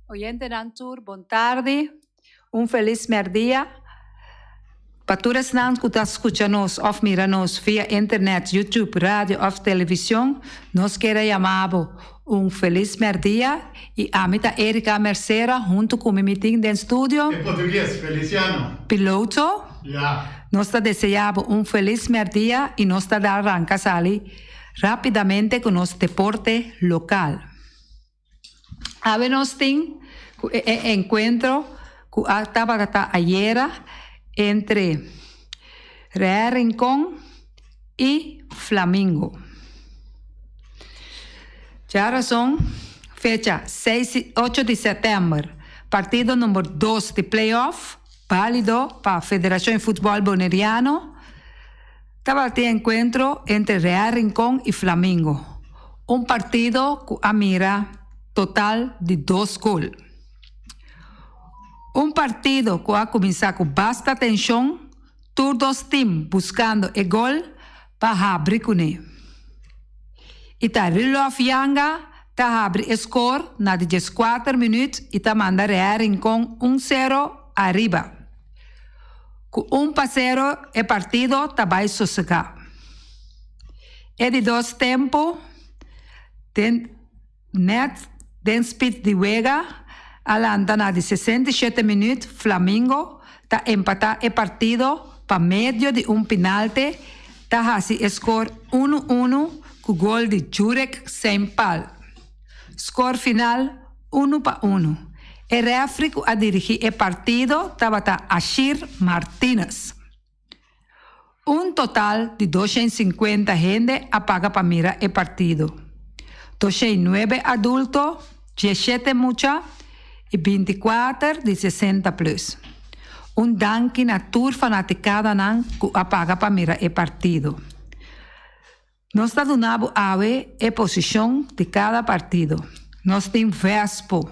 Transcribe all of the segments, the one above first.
Oyente Nantur, bom tarde, feliz merdia. Paturas nan que escuchanos of miranos via internet, YouTube, radio of televisión, nos queda llamado feliz merdia y amita Erika Mercera junto con mi meeting de estudio. En portugués, Feliciano. Piloto. Ya. Nos está deseando feliz merdia y nos está dando arranca sali rápidamente con los deporte local. Habenos ting encuentro que estaba ayer entre Real Rincón y Flamengo. Ya razón, fecha 8 de septiembre, partido número 2 de playoff, válido para Federación de Fútbol Boneriano. Estaba el encuentro entre Real Rincón y Flamengo. Un partido que mira total de 2 goles. Un partido que ha comenzado con bastante tensión, todos los teams buscando el gol para abrir con él. Y ta reloj yanga, ta abre el score na 14 minutos y ta manda Real Rincón 1-0 arriba. Con 1-0 el partido ta vai sossegar. E de 2 tempos, den speed de Vega, alanda na de 67 minutos, Flamengo ta empata el partido para medio de un penalti, ta hasi score 1-1 con gol de Jurek Sempal. Score final 1-1. El referee a dirigir el partido estaba Ashir Martínez. Un total de 250 gente apaga para mirar el partido. 209 adultos, 17 muchachos y 24 de 60 plus. Un danke na tour fanaticada nan que apaga para mirar el partido. Nos está donando a ver la posición de cada partido. Nos tem vespo.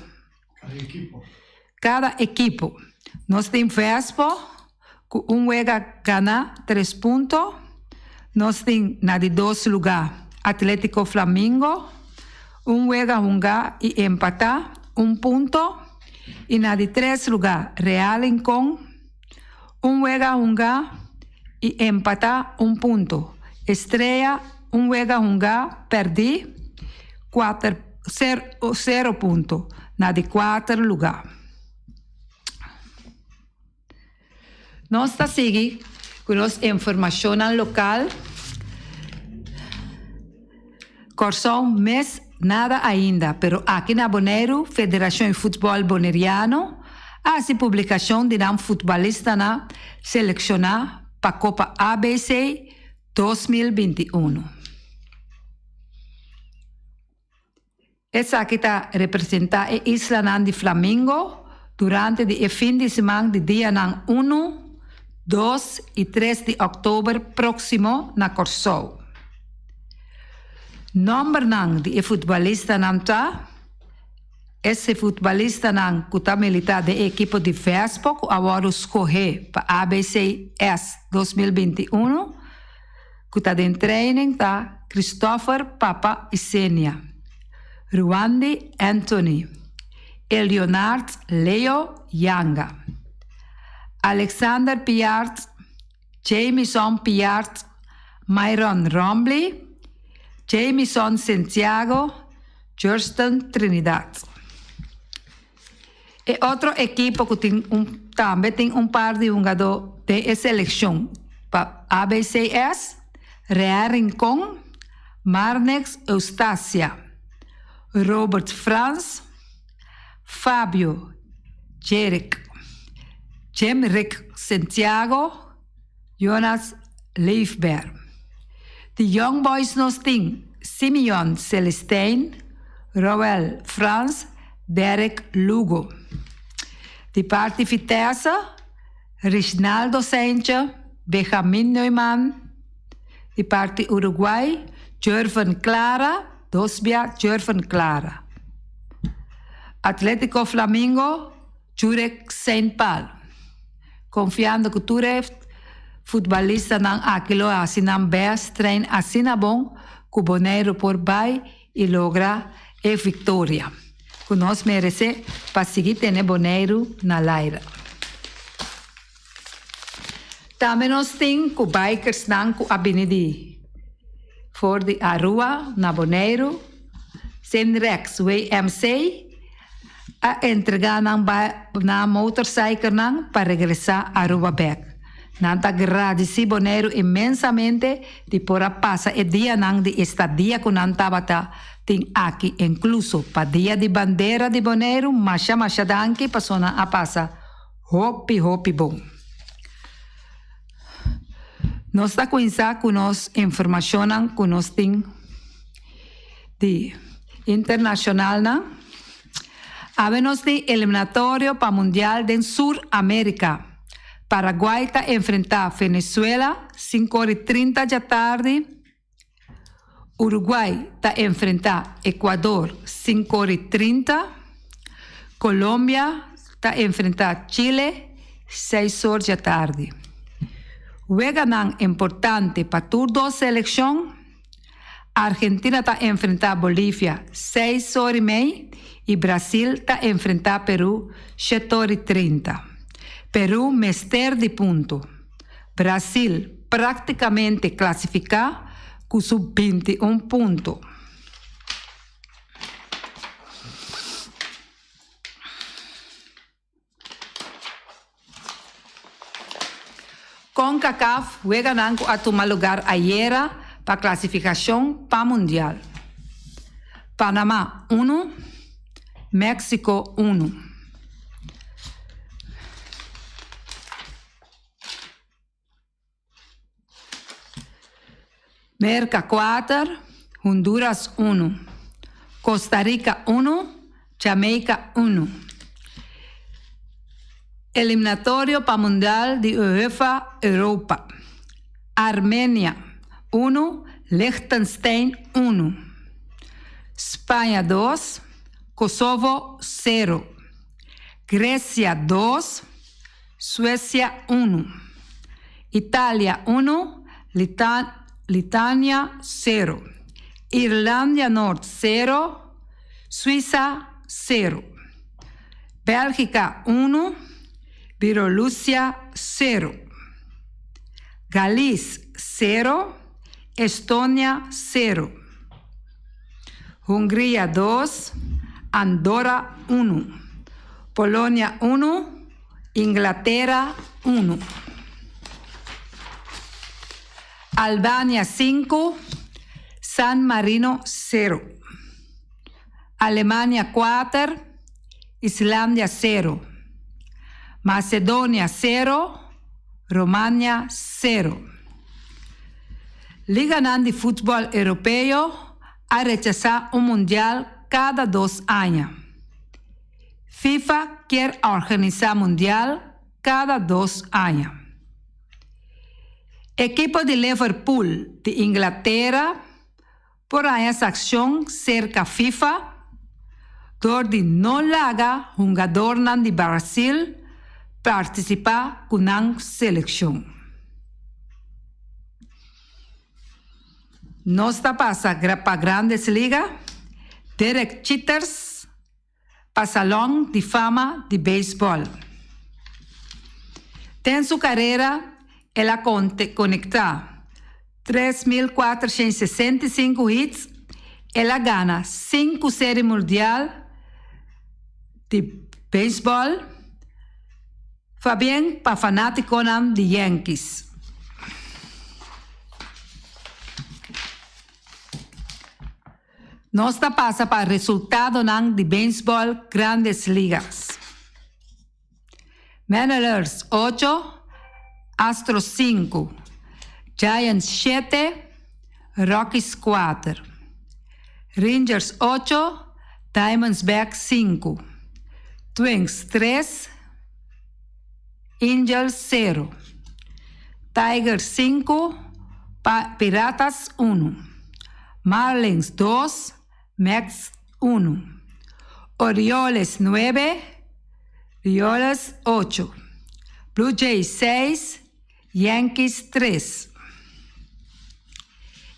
Cada equipo. Nos tem vespo que juega gana 3 puntos. Nos tem na de 2 lugar Atlético Flamengo. Juega y empata 1 punto. Y na de 3 lugar Real Rincón. Juega y empata 1 punto. Estrella juega perdí 0 puntos. Na de 4 lugar. Nós está seguindo com a informação local. Corsão mês nada ainda, pero aqui na Bonaire, Federação de Futebol Boneriano, há a publicação de um futebolista na selecionar para a Copa ABC 2021. Essa aqui está representada a Isla de Flamengo durante o fim de semana de dia 1, 2 e 3 de outubro próximo na Corsou. Número de futebolista está. Esse futebolista que está militar da equipe de Vespo, que agora escolhe para a ABCS 2021, que está em training, está Christopher Papa Isenia. Ruandi Anthony, Leonard Leo Yanga, Alexander Piart, Jamison Piart, Myron Rombley, Jamison Santiago, Justin Trinidad. E outro equipo que também tem par de jogadores de seleção para ABCS, Real Rincón, Marnex Eustácia, Robert Franz, Fábio Jerick, Jemrick Santiago, Jonas Leifberg. De Young Boys nos tem Simeon Celestijn, Roel Franz, Derek Lugo. De parte Vitesse, Reginaldo Sanchez, Benjamin Neumann. De parte Uruguai, Jervan Clara, Dosbia Jervan Clara. Atlético Flamengo, Jurek Sempal. Confiando que tu futebolista não aquilo assim não best trein assim não bom que o Bonaire por vai e logra a vitória. que nos merece para seguir tendo boneiro na laira. Também nós temos que bikers não que avenida for de Arua, na Boneiro, sem Rex, MC, a entregar na motorcycle para regressar a Arua back. Nanta agradeci Boneiro imensamente de por a passa e dia nang de estadia que nanta bata tem aqui incluso para dia de bandeira de Boneiro, masha danke passona a passa hopi bom. Nós está conhecendo que nós informação que nós tem de internacional na havemos de eliminatório para mundial de Sur América. Paraguai está enfrentar Venezuela 5h30 da tarde. Uruguai está enfrentar Equador 5h30. Colômbia está enfrentar Chile 6h da tarde. Juega nan importante para toda a seleção. Argentina está enfrentar Bolívia 6h30 e Brasil está enfrentar Peru 7h30. Peru mester de ponto. Brasil praticamente classificar com sub-21 pontos. CONCACAF juega a tomar lugar ayer para clasificación para Mundial. Panamá 1, México 1. Merca 4, Honduras 1. Costa Rica 1, Jamaica 1. Eliminatorio para Mundial de UEFA Europa. Armenia 1, Liechtenstein 1. España 2, Kosovo 0. Grecia 2, Suecia 1. Italia 1, Lituania 0. Irlanda Norte 0, Suiza 0. Bélgica 1, Bielorrusia 0. Galicia 0, Estonia 0. Hungría 2, Andorra 1. Polonia 1, Inglaterra 1. Albania 5, San Marino 0. Alemania 4, Islandia 0. Macedonia 0, Romania 0. Liga de Fútbol Europeo a rechazar un mundial cada 2 años. FIFA quiere organizar mundial cada 2 años. Equipo de Liverpool de Inglaterra por esa acción cerca FIFA, donde no laga jugador de Brasil participar con la selección. No está pasa para grandes ligas, Derek Cheaters para Salón de Fama de Béisbol. En su carrera, él ha conectado 3.465 hits, él gana 5 series mundial de béisbol. Va bien para fanáticos de Yankees. No está pasa para resultado de béisbol grandes ligas. Mariners 8, Astros 5, Giants 7, Rockies 4, Rangers 8, Diamondbacks 5, Twins 3, Angels 0, Tigers 5, Piratas 1, Marlins 2, Mets 1, Orioles 9, Orioles 8, Blue Jays 6, Yankees 3.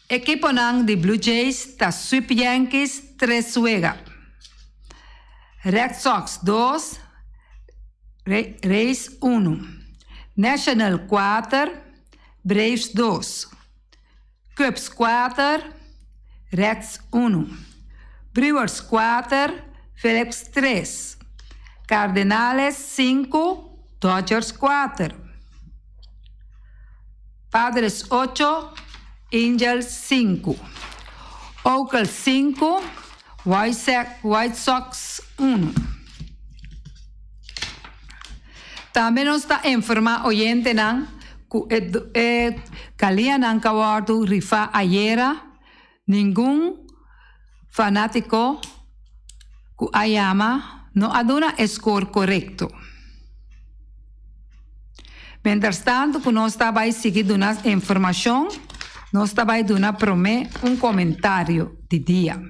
Equipo de Blue Jays está Sweep Yankees 3 juega. Red Sox 2, Rays 1. National 4, Braves 2. Cubs 4, Reds 1. Brewers 4, Phillies 3. Cardenales 5, Dodgers 4. Padres 8, Angels 5. Oakland 5, White Sox 1. Também nos está informa oyente nan que kalian ang kawardu rifa ayera ningún fanático que ayama no aduna score correcto. Mientras tanto, que nós estava aí seguindo uma informação, nós estava aí dando um comentário de dia.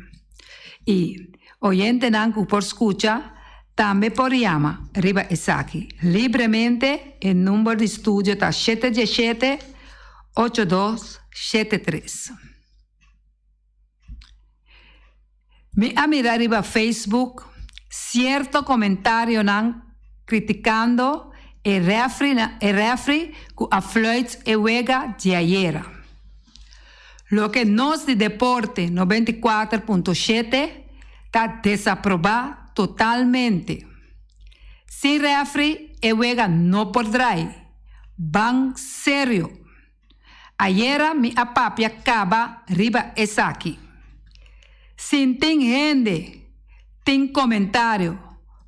E oyente nan que por escucha também por llama arriba aqui livremente o número de estúdio está 717-8273. Me a mirar arriba Facebook cierto comentário nan criticando el refri que afloits e huega de ayer. Lo que nos de deporte 94.7 está desaprobado totalmente. Sin refri e huega no podrá. Van serio. Ayer mi papi acaba riba aquí. Sin tin gente, tin comentario,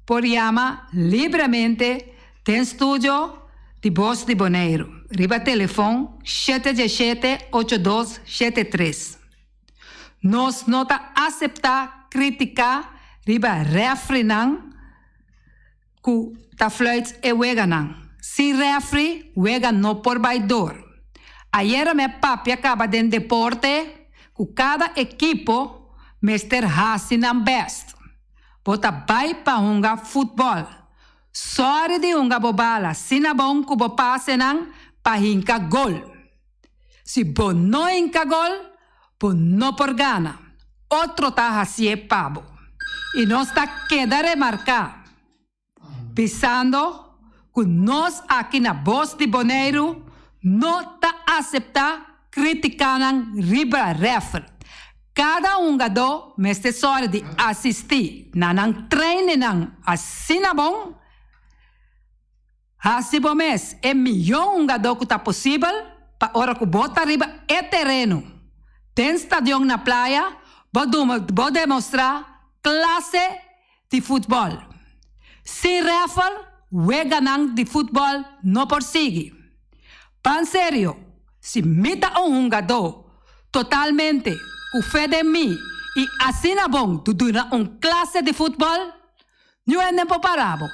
por llama livremente, ten estudio de Voz de Bonaire. Riba telefone 717-8273. Nos nota aceptar, criticar, riba refri nan, ku ta fluits e wega nan. Sin refri, wega no por baidor. Ayer me papi acaba de deporte, ku cada equipo Mr. Hasinan best. Bota bai pa unga futebol. Sorry de unga bobala, sina bom ku bo passe nan pa hinka gol. Si bo no hinka gol, bo no por gana. Otro ta hasie pabo. Y nos está queda remarcar. Pisando que nós aqui na Voz de Bonaire não tá aceptar criticar riba refri. Cada jogador mestre sorte de assistir nan treine nan assina bom. Assim bom mês é milhão jogador que tá possível para hora que bota riba é terreno. Tem estadião na praia, vou demonstrar classe de futebol. Se refal, wega nang de futebol não persigue. Pan sério, se mita jogador totalmente o fé de mim e assina bom durante classe de futebol, não é nem parabo.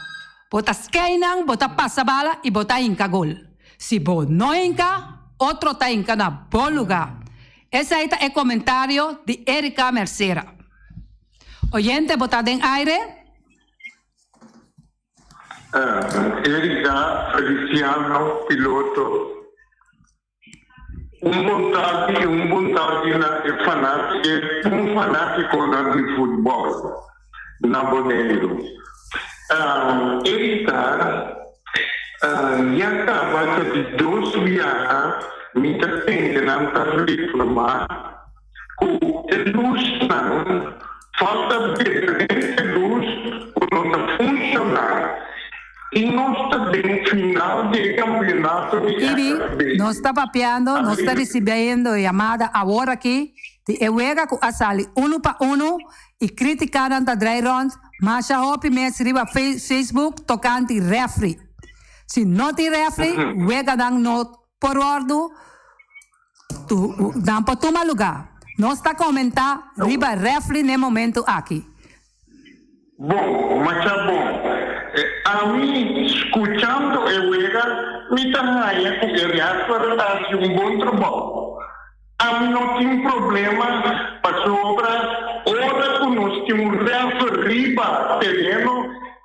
Bota skeinang, bota passa bala e bota inca gol. Se bo não inca, outro tá inca na bom lugar. Esse aí é o comentário de Erika Mercera. Oyente, bota em aire. Erika Feliciano, piloto. Un vontade é fanático de futebol na Bonaire. Erika já acaba de 2 viagens, me atende na reforma, o luz não, falta de luz, não está funcionando. E nós também, final de campeonato de Ibi, nós está papeando, nós está recebendo chamada agora aqui, de Ewega com a sali 1 para 1 e criticando a dry round, mas a hopi mes riba Facebook tocante refri. Se não tem refri, Ewega dang no por ordo, dang para tomar lugar. Nós está comentando riba refri no momento aqui. Bom, mas é bom. A mim, escutando Ewega, me traia que ele faz bom trabalho. A mim não tem problema para sobra, ora que nós temos riba terreno,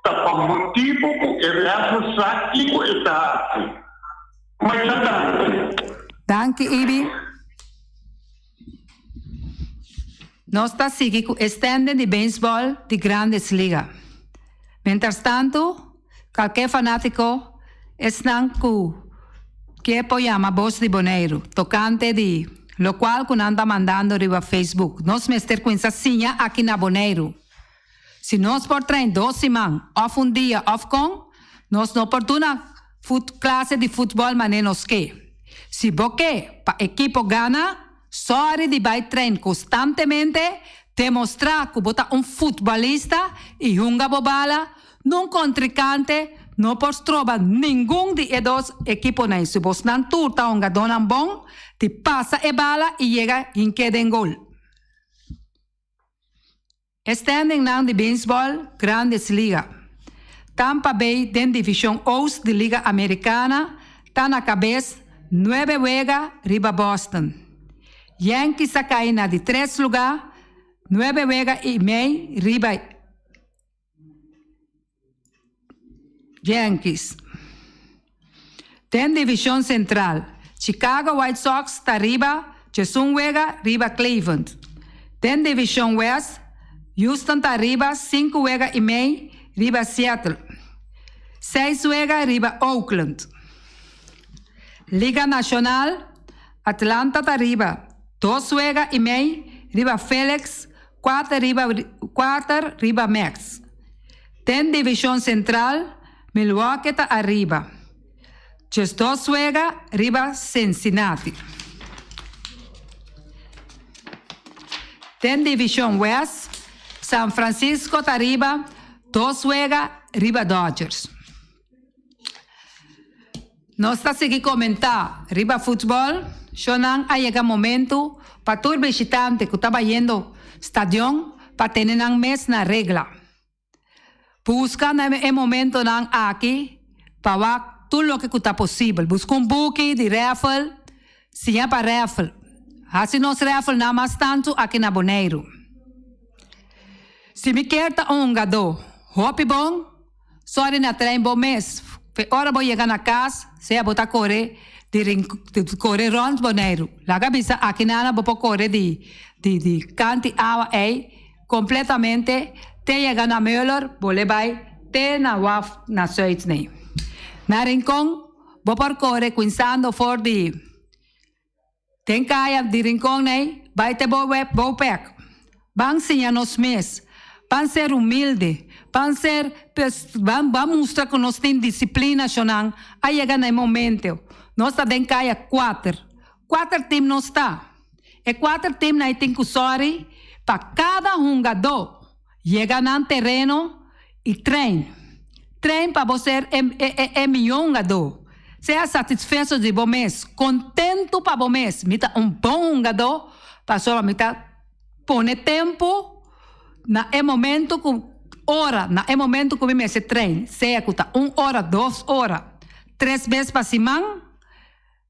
para motivo que ele faz aqui com essa. Mas já tá. Danke, Ibi. Nós está seguindo com estende de beisebol de Grandes Ligas. Mientras tanto, cualquier fanático están que llama Voz de Bonaire, tocante de lo cual que anda mandando arriba Facebook. Nos mester com essa sinha aqui na Bonaire. Se nós por trein 2 semanas, ou um dia, ou com, nós não oportuna classe de futebol manenos que. Se você, para equipo gana, sorry de vai trein constantemente, demonstrar que você é futebolista e junga bobala, não contrincante, não pode trobar nenhum de dois equipos nem. Se você não turta um gadona bom, te passa a bala e chega em que den gol. Standing now de beisebol, Grandes Liga. Tampa Bay, den Divisão Oeste de Liga Americana, está na cabeça 9 juegos riba Boston. Yankees a cair na de 3 lugar, 9 juegos e meio riba Yankees. Den Divisão Central. Chicago White Sox está riba, 1 juego riba Cleveland. Den Divisão West, Houston está riba, 5 juegos e meio riba Seattle. 6 juegos riba Oakland. Liga Nacional, Atlanta está riba, 2 juegos e meio riba Felix, 4 riba Max. Den Divisão Central, Milwaukee está arriba. 2 juegos riba Cincinnati. Den Divisão West, San Francisco está arriba, 2 juegos riba Dodgers. Nós está seguindo comentar riba futebol, não chega momento para todo visitante que está indo estádio para ter um mês na regra. Busca no momento aqui para tudo o que está possível. Busca bookie de raffle, se é para raffle. Assim nós raffle não mais tanto aqui na Bonaire. Se me quer gado, hopi bom, sorry na trem bom mês. Ora vou chegar na casa, se eu botar correr, de correr rond Bonaire. Laga bisa aqui na vou correr de canti água aí, completamente, te chegar na melhor, vou levar, te na waf na Suíça nem. Na Rincón, vou por correr, pensando for de, tem caia de Rincón nem, vai te vou pec. Vão ensinar nos mês. Van ser humilde, van mostrar que nós temos disciplina, Shonan. Aí chega no momento, nós está dentro caia 4 times não está. E 4 times aí tem que sorry para cada jogador chegar no terreno e trein para você é melhor jogador. Seja satisfeito de bom mês, contento para bom mês, mita bom jogador, para só mita pôr tempo. Na momento que me se treino, seja que está 1 hora, 2 horas, 3 vezes para semana,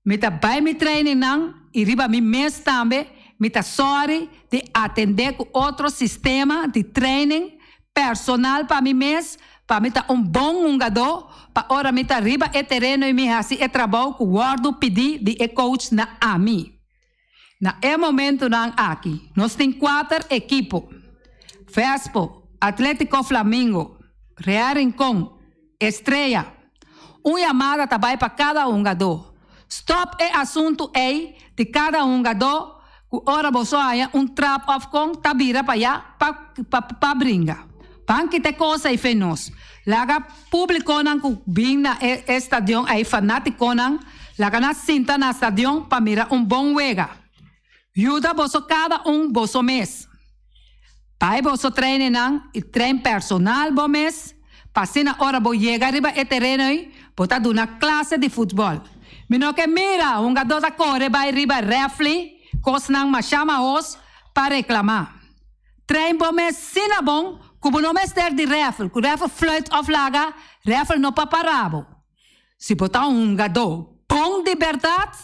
me tá vai me treinar e riba me mês também, me tá sorry de atender com outro sistema de treino personal para mim mês, para me tá bom jogador, para ora me tá riba e terreno e me assim e trabalho com o guardo pedir de coach na mim. Na momento não aqui, nós temos 4 equipos. Fespo, Atlético Flamengo, Real Rincón, Estrela. Uma chamada também para cada jogador. Stop é assunto aí de cada jogador. Ora você há trap off com tabira para allá para brincar. Para que te coisa e fenos. Laga público não que vem na estadio aí fanático não. Laga na cinta na estadio para mirar bom juego. Ajuda você cada você mês. Pai, você treina e treino personal bom mês. Passina hora vou chegar riba e terreno e botar uma classe de futebol. Mino que mira, jogador da corre vai riba refle, coisa não me chama os para reclamar. Treino bom mês, sina bom, como não mês ter de refle, que refle float of laga, refle não paparabo. Se botar jogador bom de verdade,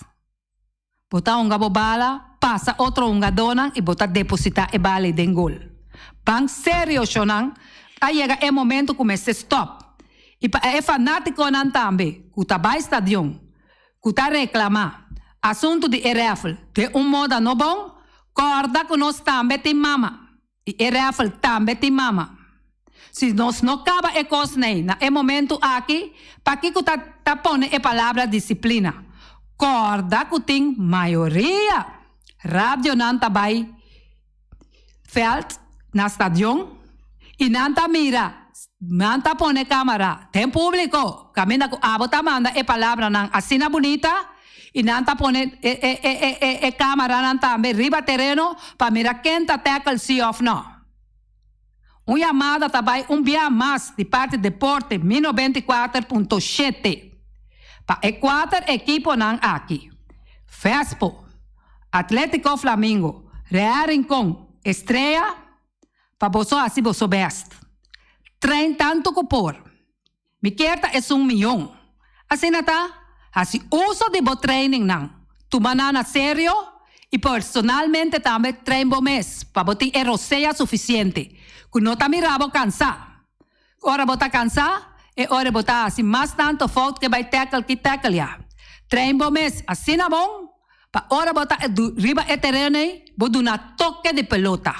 botar jogador bala, passa outro jogador e botar depositar e bala e den gol. Bang sério, Shonan, aí chega o momento que começa a stop. E é fanático não também, que está vai estadio, que está reclamar. Assunto de refle, de modo não bom, corda que nós também tem mama. E refle também tem mama. Se nós não acaba a coisa na é momento aqui, para que tá pone a palavra disciplina. Corda que tem maioria. Radio não tá vai felt na stadion e não tá mira. Não tá pone câmera. Tem público. Camina com a bota manda a palavra não assina bonita. E não tá pone câmera não tá riba terreno para mirar quem tá tackle se off não. Uma chamada também dia mais de parte do Deporte 94.7 para quatro equipos não aqui. Fespo, Atlético Flamengo, Real Rincón, Estrela, para você assim você best. Trein tanto que por. Me querta é 1 milhão. Assim não tá? Assim uso de bo training não. Tu manana sério e personalmente também treino bo mês para botar roceia suficiente. Que não tá mirando cansar. Ora botar cansar e ora botar assim mais tanto falta que vai tackle que tackle já. Treino bo mês assim na bom. Para ora botar riba e terreno bo do na toque de pelota.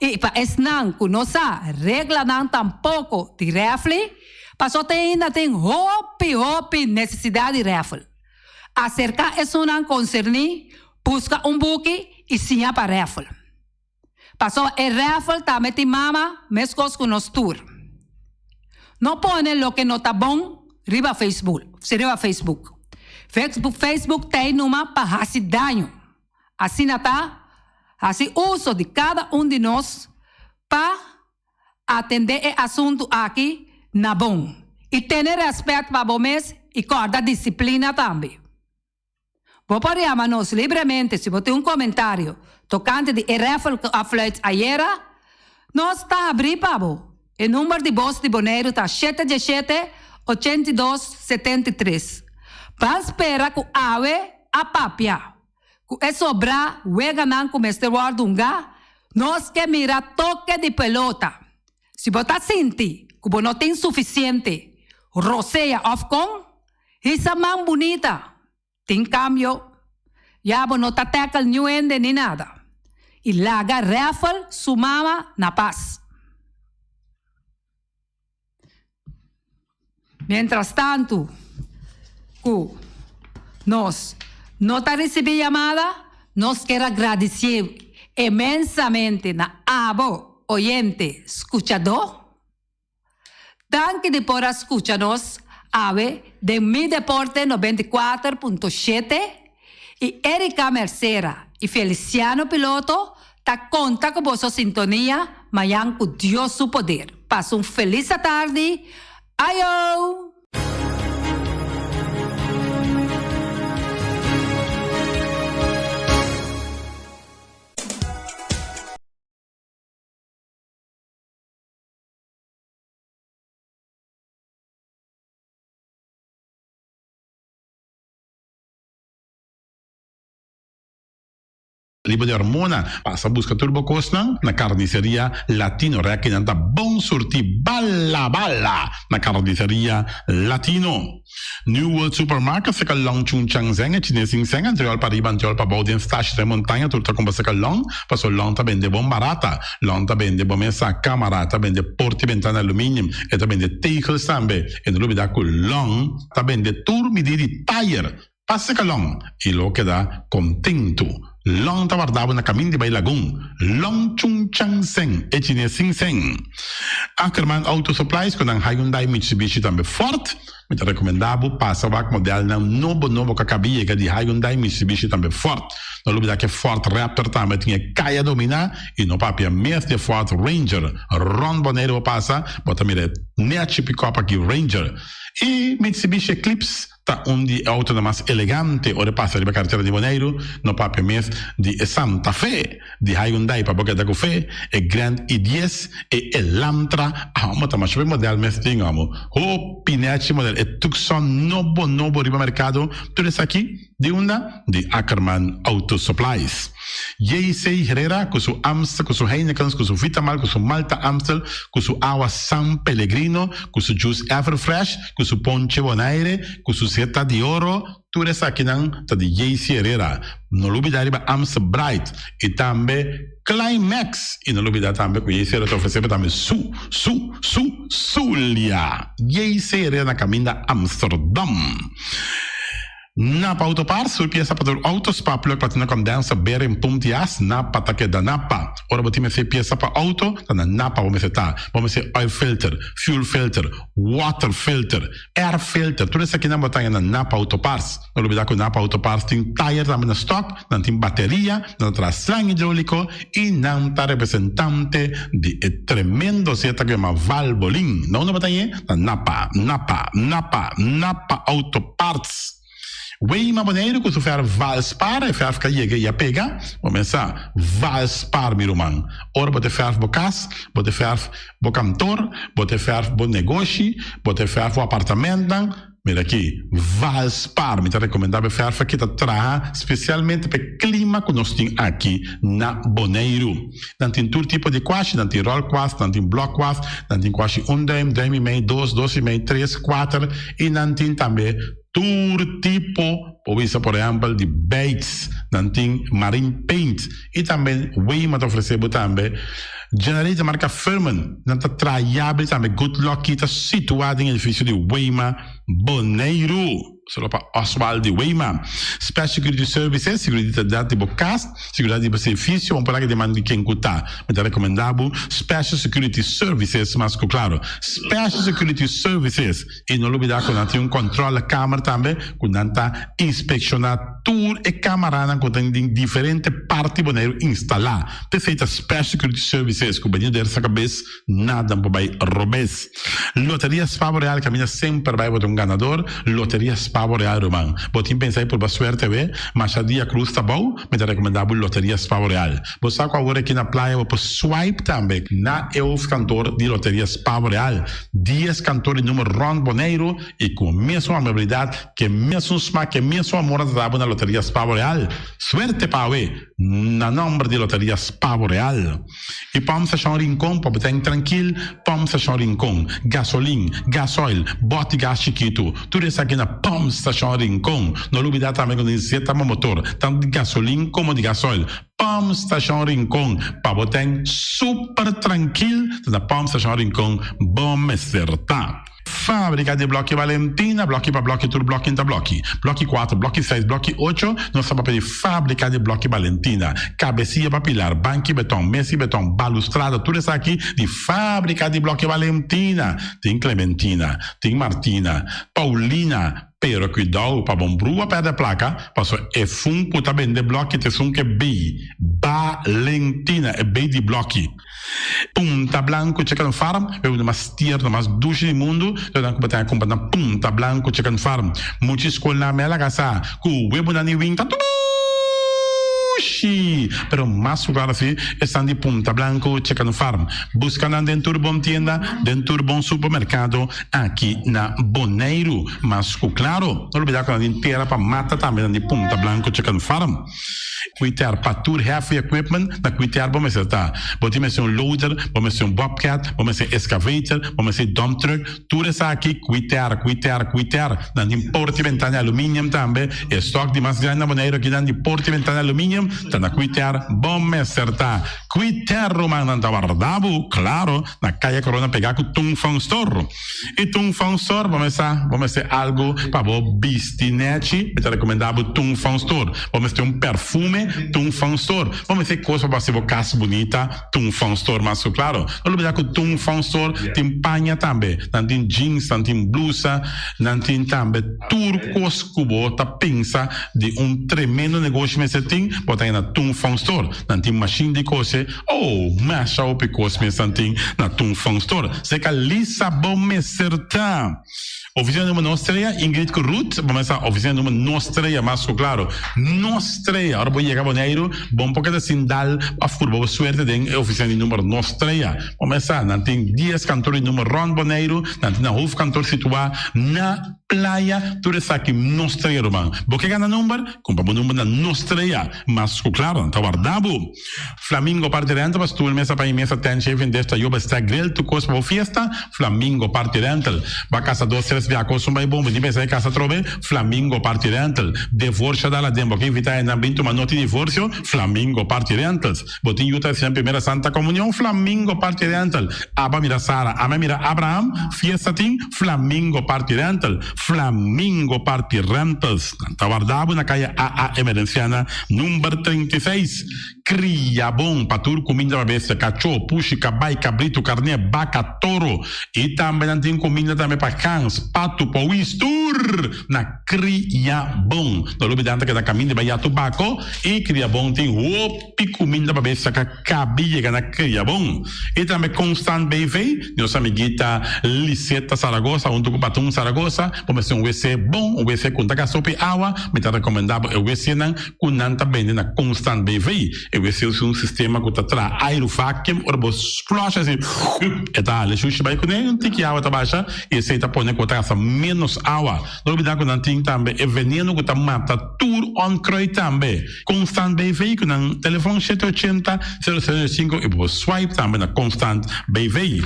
E para esnan que não sa regla não tampouco de refle. Para só ainda tem hope necessidade de refle. Acerca isso não concerne, busca buque e sinha para refle. Passou a raffle também tem mama, mescos com nos tour. Não põe lo que não tá bom, riba Facebook. Seria Facebook. Facebook tem numa para fazer danho. Assim não tá? Assim uso de cada de nós para atender o assunto aqui na bom. E ter respeito para o mês e corda disciplina também. Vou chamar-nos livremente se você tem comentário tocante de raffle que aflete ayer, nós está abrindo para o número de voz de Bonaire está 717-8273. Para esperar que ave a papia. Que é sobrar, wega não como este wardunga, nós que mira toque de pelota. Se você sentir que você não tem suficiente roceia off com, essa mão bonita. Tem cambio, já não está tackle nenhum nem nada. E laga raffle sumama na paz. Mientras tanto, nós não está recebendo chamada, nós queremos agradecer imensamente na abo oyente escuchador. Danke de por escucharnos, ave de Mi Deporte 94.7 e Erika Mercera e Feliciano Piloto ta conta com vossa sintonia, amanhã com Deus o poder. Passa feliz tarde. Ayo! Liba de hormona, passa a busca turbocos na carniceria Latino, que não tá bom surtir bala na carniceria Latino. New World Supermarket se long chung chang zeng e chinês sing seng anterior para riba anterior para baudien stash de montanha turta com se long, passo long tá bende bom barata, long tá bende bom essa câmara, tá bende porti ventana alumínio e tá bende teicels também, e no lugar com long tá bende turmi di tire, passa que long e lo que dá contento. Long ta guardava na caminho de Bailagum, Long Chung Chang Seng, e chinês Sing Seng. Ackerman Auto Supplies, com a Hyundai Mitsubishi também forte, me te recomendavo, passa o modelo na novo que cabia, que de Hyundai Mitsubishi também forte. No lugar que Ford Raptor também tinha caia dominar, e no papel mês de Ford Ranger, Ron Boneiro passa, bota mire, nea chipicopa aqui Ranger. E Mitsubishi Eclipse, tá de auto mais elegante, ora passa de carteira de Boneiro, no papel mês de Santa Fe, de Hyundai para boca da café, e Grand i10 e Elantra, mas também o modelo mês tingamos, o Pinete modelo, e Tucson novo riba mercado, tudo isso aqui, De una, de Ackerman Auto Supplies. J.C. Herrera, con su Amstel, con su Heineken, con su Vitamal, con su Malta Amstel, con su agua San Pellegrino, con su Juice Everfresh, con su Ponche Bonaire, con su Zeta de Oro. Tú eres aquí, de J.C. Herrera. No lo olvides de Amstel Bright. Y también Climax. Y no lo olvides también que J.C. Herrera te ofrece también Zulia. J.C. Herrera na caminda Amsterdam. Napa Autoparts, sur pieza para autos, para platina condensa, beira em pontias, Napa taque da Napa. Ora, botim essa pieza para auto, tá na Napa, vamos ser oil filter, fuel filter, water filter, air filter, tudo isso aqui na botanha na Napa Autoparts. Não olvidar que o Napa Autoparts tem tire também na stock, não tem bateria, não traz slang hidráulico e não tá representante de tremendo seta que é uma Valvoline. Não na botanha, na Napa Autoparts. Weima Bonaire, que tu fer Valspar, e fer fica e pega, começar Valspar, meu irmão. Ora, bote fer bo casa, bote fer bo cantor, bote fer bo negócio, bote fer bo apartamento. Mira aqui, Valspar, me está recomendando fer que tá traga especialmente para clima que nós temos aqui na Bonaire. Não tem todo tipo de quash, não tem roll quash, não tem block quash, não tem quash 1 dime, dime e meio, 2, 2 e meio, 3, 4 e não tem também todo tipo, por exemplo, de baits, não tem marine paint e também Weima te ofereceu também generator marca Furman, não está traiável também Good Luck, está situado em edifício de Weima Bonaire. Solo para Oswald de Weima. Special Security Services, seguridade de bocas, seguridade de serviço, vamos falar que demanda de quem cutar. Me está recomendado Special Security Services, mas claro, Special Security Services. E não olvidar que não tem controle da câmera também, que não está inspecionando tudo e câmera que tem diferentes partes Bonaire instalar. Perfeita Special Security Services, que o banheiro dessa cabeça, nada para robes. Loteria Spavo Real caminha sempre vai botar ganador. Loteria Spavo Real, irmão. Botim pensar por boa suerte, mas a dia cruz tá bom, me tá recomendado Loteria Spavo Real. Você agora aqui na praia, vou swipe também na cantor de Loteria Spavo Real. 10 cantores número Ron Bonaire e com a mesma amabilidade, que mesmo smack, que mesmo amor da na Loteria Spavo Real. Suerte para na nome de Loteria Spavo Real. E vamos achar rincón, para botar tranquilo, vamos achar rincón, gasolina, gasoil, bote gás chiquito, tudo isso aqui na Pump Station Rincón. Não olvidar também quando injeta motor, tanto de gasolina como de gasoil. Pump Station Rincón, para botar super tranquilo, na Pump Station Rincón, bom acertar. Fábrica de Bloque Valentina, bloque para bloque, tudo bloque entre bloque. Bloque 4, bloque 6, bloque 8, nós estamos para Fábrica de Bloque Valentina. Cabecinha para pilar, banco e betão, mesa e betão, balustrada, tudo isso aqui de Fábrica de Bloque Valentina. Tem Clementina, tem Martina, Paulina, pero cuidado para bombrua perto da placa, passou é funko tá bem de bloque, te funko é B, Valentina, é B de bloque. Punta Blanco Chicken Farm, é uma mais tierna, mais doce do mundo, então que botar comprar na Punta Blanco Chicken Farm. Muitas escolas mela casa, com o web na Niwing, tá tudo pero más claro así están de Punta Blanco Chicken Farm. Buscan dentro de bom tienda, dentro de bom supermercado aqui na Bonaire. Mas claro, não olvidar que a gente tira para mata também de Punta Blanco Chicken Farm. Cuitar para tudo heavy equipment, na cuitar vamos acertar. Vamos ser loader, vamos ser bobcat, vamos ser excavator, vamos ser dump truck, tudo isso aqui cuitar. Não tem porta e ventana alumínio também, estoque de mais grande na Bonaire aqui não tem porta e ventana alumínio, tá na cuitar, vamos acertar. Cuitar romano na guardado, claro, na calle Corona pegar com Tung Fong Store. E Tung Fong Store, vamos ser algo para o bistinete, me recomendado Tung Fong Store. Vamos ter perfume Tung Fong Store. Vamos ter coisa para ser casa bonita, Tung Fong Store, mas claro, não olvidar que o Tung Fong Store tem panha também, não tem jeans, não tem blusa, não tem também turcos que você pensa de tremendo negócio, mas você tem, botar aí na Tung Fong Store, não tem machine de coisa, masha o picos, mas não tem na Tung Fong Store. Você que lisa bom me certa. Oficina número Nostreia, Ingrid Ruth, vamos a oficina número Nostreia, mas claro, Nostreia, ahora voy a llegar a Bonaire, bom porque assim dal a furbo suerte de oficina número Nostreia. Vamos a, não tem 10 cantores número Ron Bonaire, não tem na Hof cantor situado na playa, tu resaki nostreia, man. Boke gana number, compra un number na nostreia, mas claro, tá guardado. Flamingo parte rental, mas tu mesa para mesa ten chef desta yoba está grill tu cos para fiesta, Flamingo parte rental. Ba casa 2-3 via cosum vai bom, di mesa casa trove, Flamingo parte rental. Divorcio dalla dembo che invita in ambito ma noti divorzio, Flamingo parte rentals. Botin yuta sempre primera Santa Comunión, Flamingo parte rental. Aba mira Sara, ama mira Abraham, fiesta ting, Flamingo parte rental. Flamingo parte rentals. Tá guardado na calle AA Emerenciana, número 36. Cria bom, patur comida para bestia, cachorro, puxi, cabai, cabrito, carne, vaca, toro. E também tem comida também para cães, pato, pauistur. Na cria bom. Não olvidando que da caminho vai a tubaco e cria bom tem opi comida para bestia, que cabia na cria bom. E também Constant BV, nossa amiguita Liseta Saragossa, junto com o Patum Saragossa, vamos ter WC bom, WC com taca sopa e água, me está recomendado o WC não, com nanta bem na Constant BV. Eu esse é um sistema que está traz aerovacuum, ou vos flush assim, e tá, le xuxa vai com nem tem que água tá baixa, e esse tá põe com taça menos água. Não olvidar que não tem também é veneno que tá mata tour on croy também. Constant BV com um telefone 780 005 e vos swipe também na Constant BV.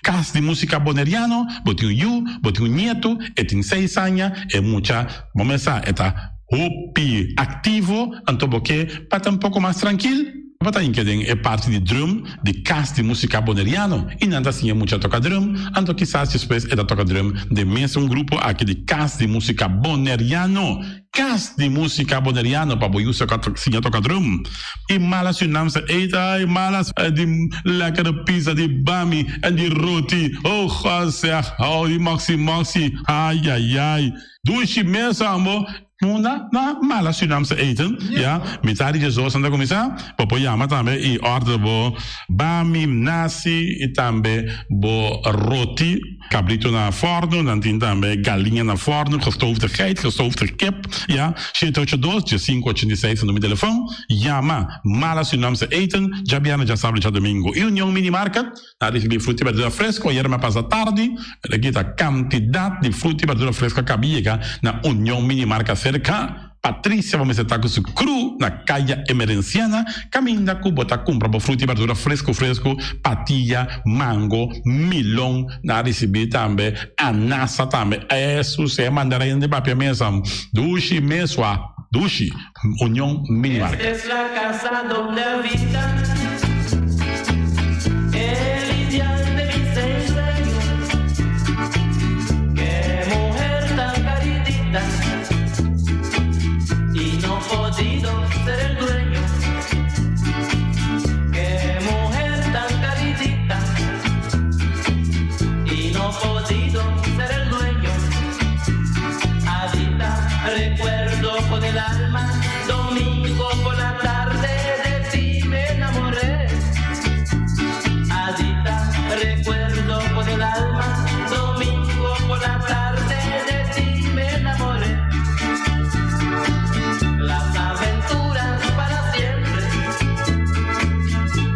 Casa de música boneriano, botinho you, botinho nieto, e tem 6 anos, e mucha, vamos começar, eta hopi ativo, então porque para um pouco mais tranquilo, para que é parte de drum, de casa de música boneriano, e não assim é muito toca drum, então quizás depois é da toca drum de mesmo grupo aqui de casa de música boneriano. Casa de música boneriano para o uso que toca drum. E malas não se eita, e malas de lekkere pizza, de bami, e de roti. Oh, José, oh, de maxi, ai, ai, ai. Dushi mesmo, amor. Na mala Surinaamse eten, ja, metade de zoos aan de commissaris, popoyama também e ordem bo bami, nasi e também bo roti, cabrito na forno, dan tem também galinha na forno, gestoofde geit, gestoofde kip, ja, 782-586 no meu telefone, Yama, mala Surinaamse eten, Jabiana já sabe já domingo, e União Mini Market, a receber fruta e verdura fresco, ayer me passa tarde, aqui a quantidade de fruta e verdura fresca cabia na União Mini Market cerca. Patrícia, vamos estar com o cru na calle Emerenciana, caminha com bota compra para fruta e verdura fresco, patilha, mango, milão, na receber também, anassa também, isso é mandarim de papel mesmo, dushi mesmo, dushi, União Mini Market. Esta es la casa donde habita el ideal de mis ensueños. Qué mujer tan caridita. No he podido ser el dueño. Qué mujer tan caridita. Y no he podido ser el dueño. Adita, recuerdo con el alma, domingo por la tarde de ti me enamoré. Adita, recuerdo con el alma, domingo por la tarde de ti me enamoré. Las aventuras para siempre,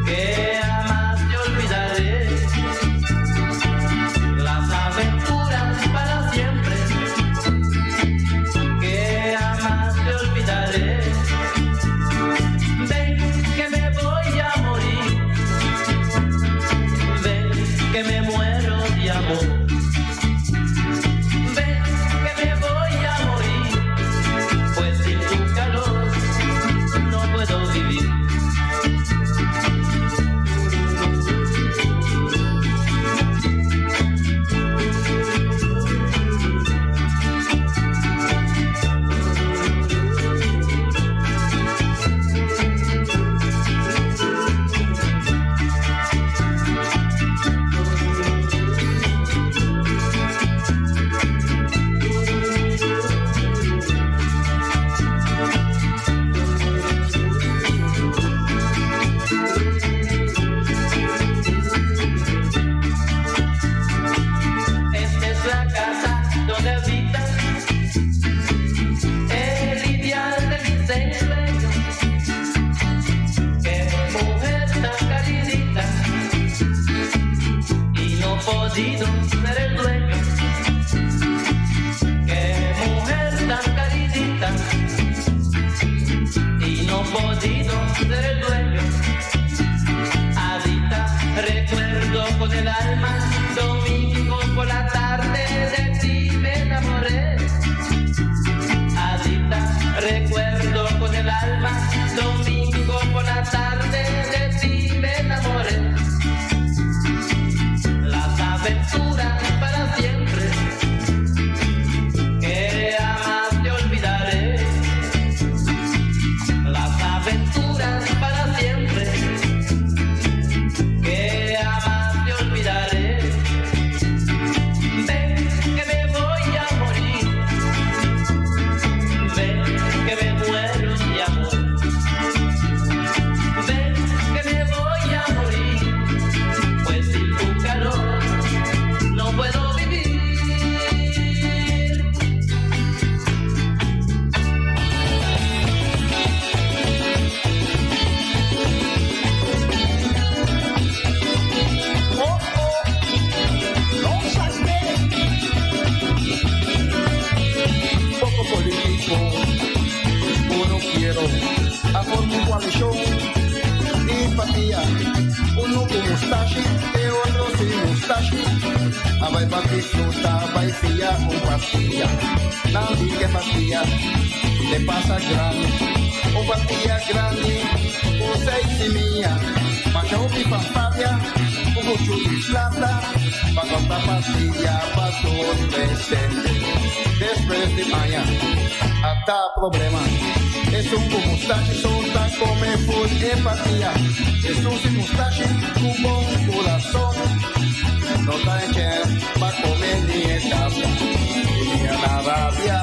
que jamás te olvidaré. Las aventuras para siempre, que jamás te olvidaré. Ven que me voy a morir, ven que me muero de amor. Ven que me voy a morir, pues sin tu calor no puedo vivir. Esta es la casa donde habita el ideal de mis ensueños. Qué mujer tan caridita. Y no he podido ser el dueño. con el alma, domingo por la tarde de ti me enamoré. Adicta, recuerdo con el alma, domingo por la tarde de ti me enamoré. Las aventuras para siempre, que jamás te olvidaré. Las aventuras para siempre, que jamás te olvidaré. Ven que me voy a morir, ven que me muero de amor. Ven que me voy a morir, pues sin tu calor no puedo vivir. Poco político, uno quiero a formar coalición, empatía, uno con mustache y otro sin mustache. A vai bater fruta, vai fiar com pastilha, na liga pastilha, te passa grande, o pastilha grande, o seis e minha, mas já ouvi fantasia, o roxo de plata, para contar pastilha, para todo presente. Después de mañana, hasta problema. Es un con mustache, solta, come full empatía. Es un sin mustache, un buen corazón. No está en que va a comer ni en casa. Ni a la rabia,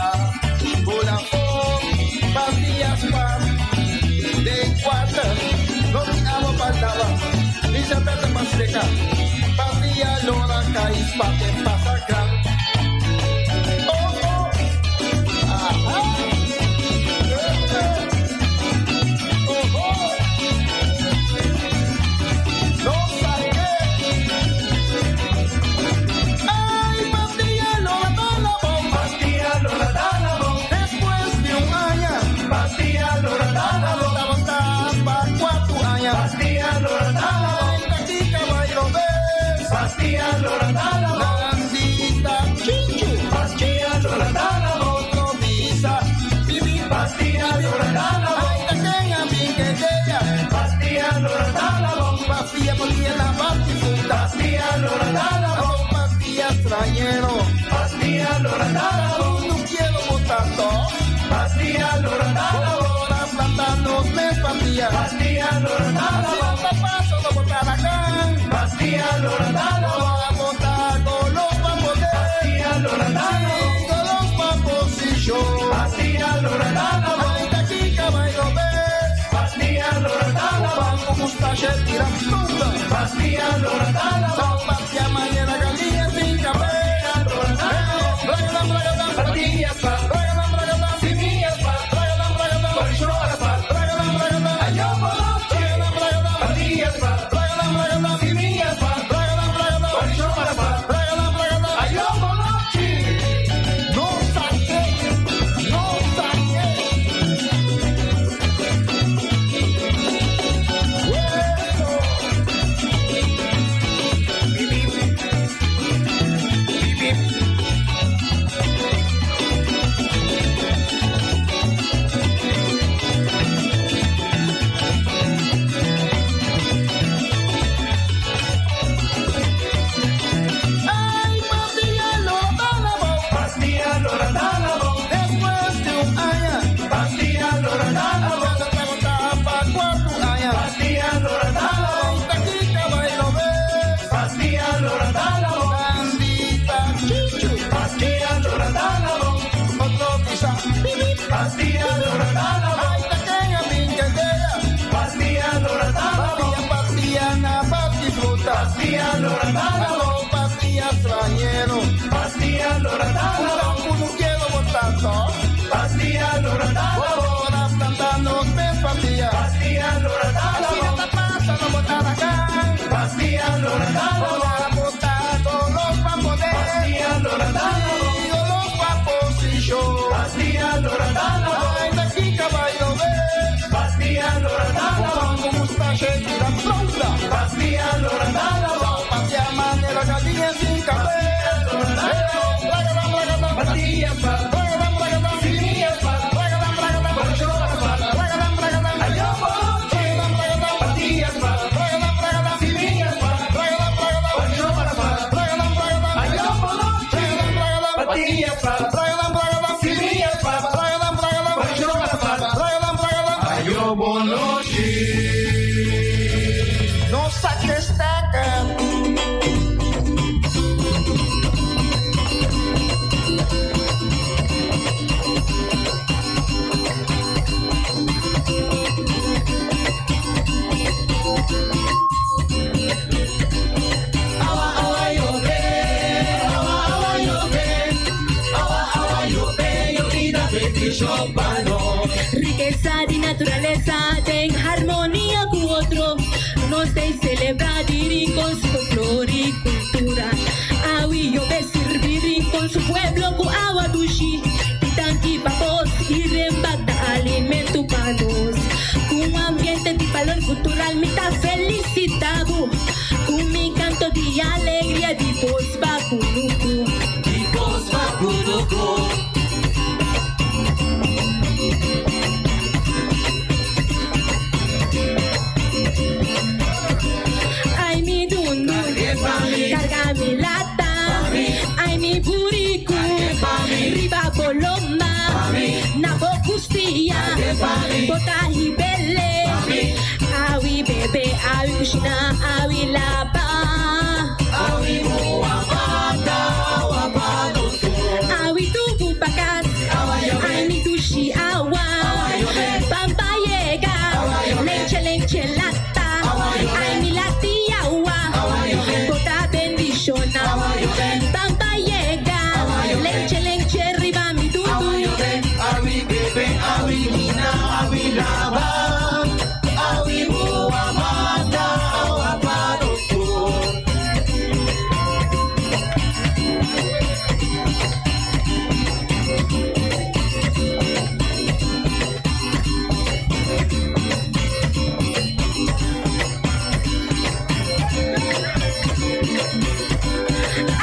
corazón, pastillas pan, de cuarta. No te amo para nada, ni se perde más seca. Pastilla, lora, caís, pa' que pasa gran. Pastilla Loratana, Landita, Chinchu, pastilla Loratana, otro visa, Bibi, pastilla Loratana, ay, pequeña, piqueteya, pastilla Loratana, pastilla, pastilla, la batifuta, pastilla Loratana, pastilla, extrañero, pastilla Loratana, no quiero botar dos, pastilla Loratana, ahora plantando mes pastilla, pastilla Loratana, si paso, no botar acá, pastilla Loratana, no a botar con los pampos de, pastilla Loratana, con los pampos y yo, pastilla Loratana, ay, de aquí caballo ves, pastilla Loratana, pango, mustache, tira fruta, pastilla Loratana, pastilla, mañana, galilla, sin café, pastillas semillas corcholas pastillas semillas no saqué, no saqué. Pastilla Loratana, sin café. Patillas pa, simillas pa, panchoras pa, ayoboche. Patillas pa, simillas pa, panchoras pa, ayoboche. Patillas pa, simillas pa, panchoras pa, ayoboche. No saques taca. Riqueza de naturaleza en armonía con otro, nos de celebrar con su folclore y cultura. Awi yo ve servir con su pueblo con agua dushi, tanqui papos y rembata alimento panos. Con ambiente de valor cultural me está felicitado, con mi canto de alegría de voz vacunuco. De voz vacunuco. Ay mi dundu, carga mi lata, ay mi buriku, riba colomba, nabo custilla, bota y belle, awi bebe, awi kushina, awi laba, awi muamata, awi tubu bakat, ay mi dushi awa, bamba llega, leche lata, ay mi latia awa, bota bendición, bamba llega, leche riba mi dudu, Awi bebe, awi nina, awi lava, awi muamata, awa padoso.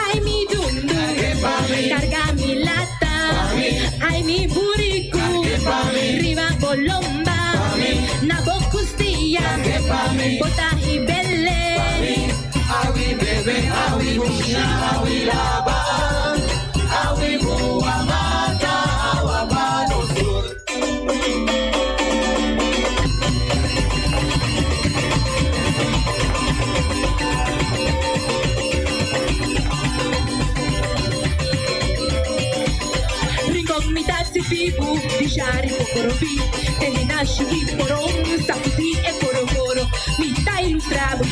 ay mi dundu, carga mi lata, ay mi buriku, riba colomba, nabo custilla, bota y belle, Awi bebe, awi nina, awi lava, awi muamata, awa padoso. Ricomitasi pipu, diciari pocoropi, te ne nasci di porom, saputi e porocoro, mi dai illustravo,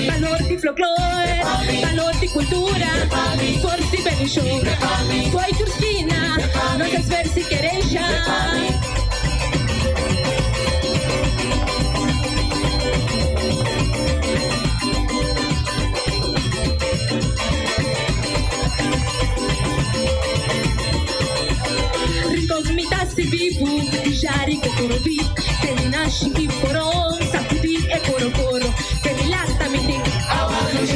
valor di folklore, valor di cultura, forse belli show, poi turschina, non te sversi che rescia. Ricomitasi pipu, diciari pocoropi, te ne nasci di porom, saputi e porocoro, te ne latta mi dic,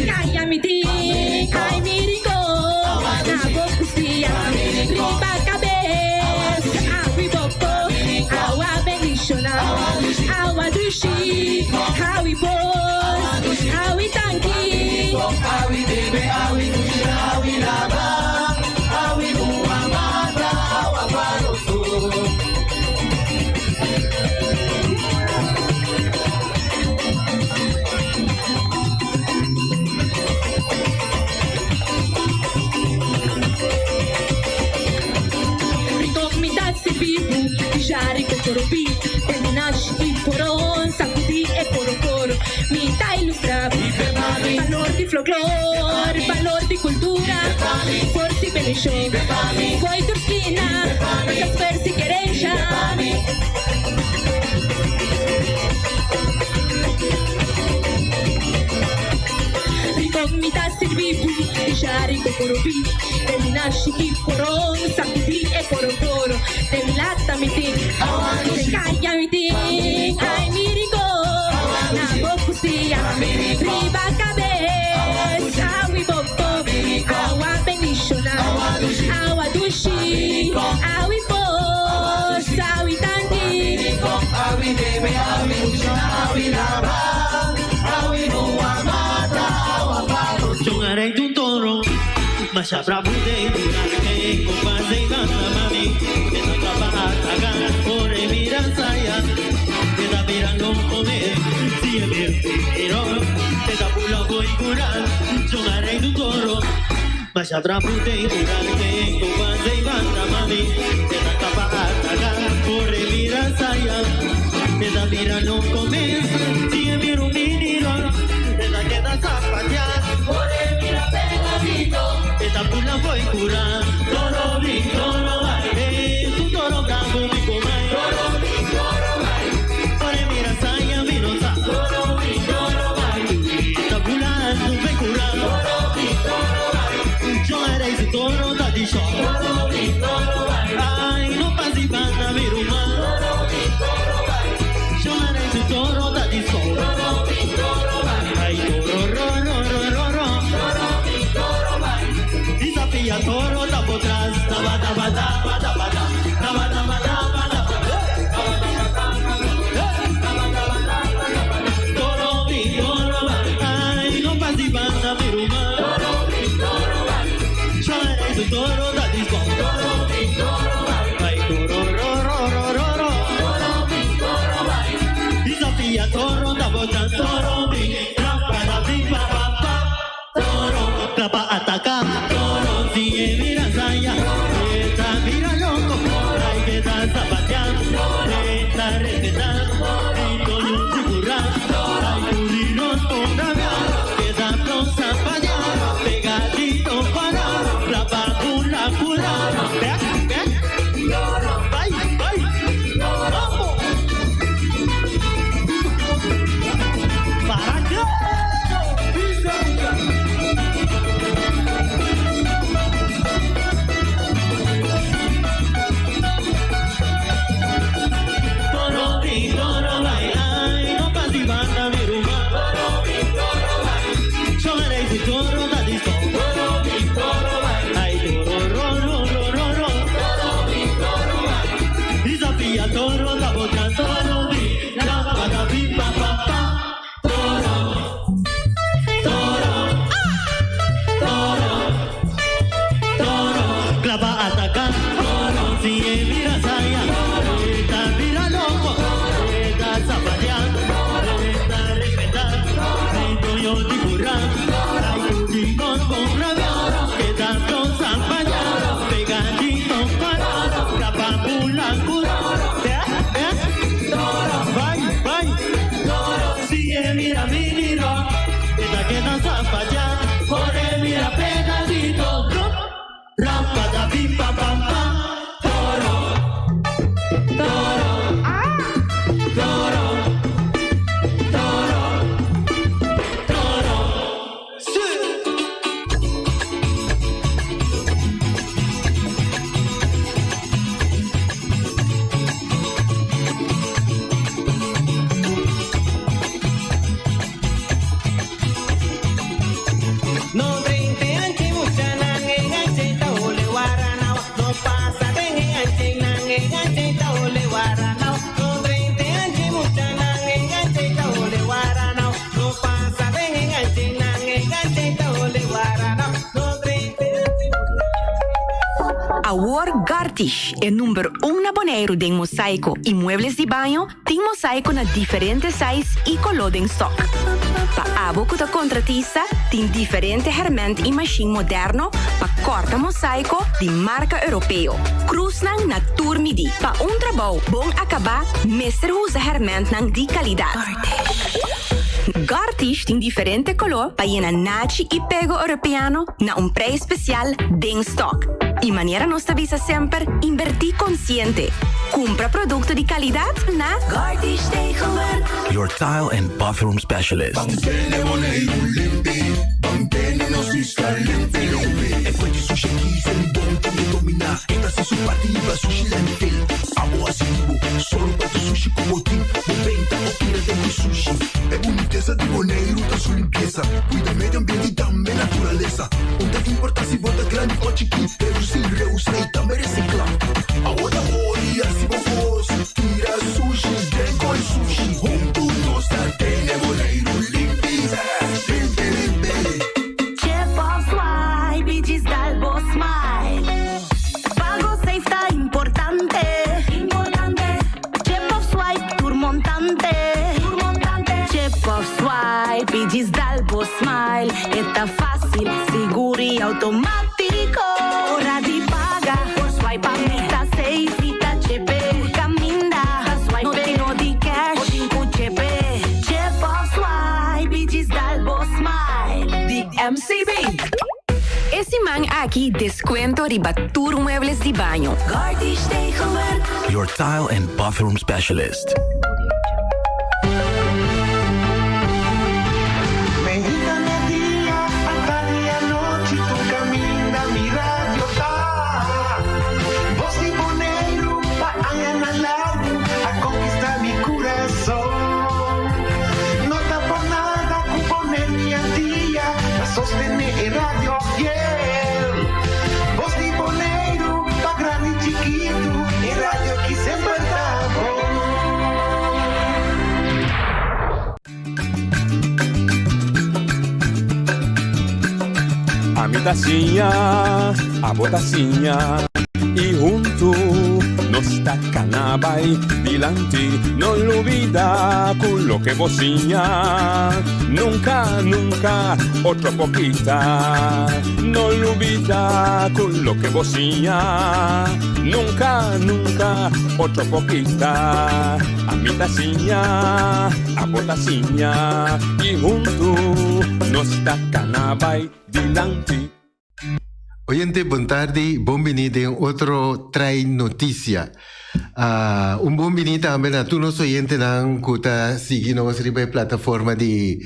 caglia mi dic, ai mi rico, nabo custia, riba cabeza, awi bocco, awa benishona, awa dushi, awi pos, awi tanki, Awi bebe, awi nina, awi lava, awi muamata, awa padoso. Ricomitasi pipu, diciari pocoropi, te ne nasci di porom, saputi e porocoro, mi dai illustravo, valor di folklore, valor di cultura, forse belli show, poi turschina, non te sversi che rescia. Ricomitasi pipu, diciari pocoropi, te ne nasci di porom, saputi e porocoro, te ne latta mi dic, te caglia mi dic, ai mi rico, nabo custia, riba cabeza, awi bocco, haré de un toro. Mas habrá bude que copas de gana mami. Que no trabaja acá por mirar saya. Que da mirando comer. Si es bien miro. Que da pula voy curar. Yo haré de un toro. Mas habrá bude que copas de gana mami. Que no trabaja acá por mirar saya. Que da mirando comer. Si es bien miro. Que da queda zapatear. Esta pula voy curar, toro vi, toro vai, tu toro blanco mi comai, toro vi, toro vai, ore mira saya vinosa, toro vi, toro vai, esta pula tu voy curar, toro vi, toro vai, yo haré su toro da di show, toro vi, toro vai, ay no pasi banda mi ruma, toro vi, toro vai, yo haré su toro da di show, toro vi, toro vai, ay toro Desafia toro da por trás, taba taba taba taba taba taba taba toro vi toro vai, ay no pasi banda mi ruma, toro vi toro vai, yo haré su toro da disco, toro vi toro vai, ay toro toro vi toro vai, desafia toro da por trás, toro vi, rampa da pipa pa pa, toro clapa ataca. Mira saya, esta mira loco, hay que estar zapateando, esta respetando, y con un figurán, hay curinos con rabiar, que dan los zapatear, pegadito para, la vacuna cura, ve, vai, vamos, para qué, toro da boca, toro vi, la bada pipa pa pa, toro, toro, toro, toro, clava atacar, toro, si mira saya, esta mira loco, esta zapateando, esta respetando, esta yo te curar, hay curinos con rabia, que tanto zapatear, pegadito para, capa pula cura. Mira, mira, esta queda zapallá, ore mira pegadito, rampa da pipa pam pam, toro, toro, toro, toro, toro, sí. No 30 anchi mucha nange gancheta ole waranao. No pasa dengue anchi nange gancheta ole waranao. No 30 anchi mucha nange gancheta ole waranao. No pasa dengue anchi nange gancheta ole waranao. No 30 Award Gartish é número 1 na Bonaire de mosaico e muebles de banho, tem mosaico na diferentes sizes e color em stock. Para abo que contratista, tem diferente herramientas e machine moderno para corta mosaico de marca europeu. Cruznan na turmidi. Para trabalho bom acabar, mestre usa herramientas de qualidade. Gartish tem diferente color para ir na nachi e pego europeano na preço especial de stock. E maneira nos avisa sempre invertir consciente. Compra produto de qualidade na Gartish Tegelwerk. Your tile and bathroom specialist. É boniteza de Bonaire, tá sua limpeza. Cuida meio ambiente e também natureza. Onde importa se bota grande ou chiquinho. Reusa e também reciclar. Agora olha se vos tira sushi, vem com sushi. Juntos nós tem Bonaire limpe, limpe, limpe. Está fácil, seguro y automático. Hora de pagar por swipe. Está safe y está chepe. Caminda, no tengo de cash o tengo chepe. Chepo swipe, digital boss smile. The MCB. Esse man aqui descuento riba Tour Muebles de Banho. Gardish Tegenwerk. Your tile and bathroom specialist. Mexicana día, hasta día noche, tu camina, mi radio está. Voz de Boneiro, pa' allá en al lado, a conquistar mi corazón. No está por nada, con poner mi día, a sostener el radio fiel. Voz de Boneiro, pa' grande y chiquito, el radio aquí siempre está. A mi tacinha, a botacinha, e junto nos tacanabay dilante, no lo olvida con lo que vocinha, nunca, nunca, otra poquita, no lo olvida con lo que vocinha, nunca, nunca, otra poquita, a mi tacinha, a botacinha, e junto nos tacanabay dilante. Oyente, buon tardi, bienvenido en otro Trae Noticia. Un bienvenido también a todos los oyentes que están siguiendo nuestra plataforma de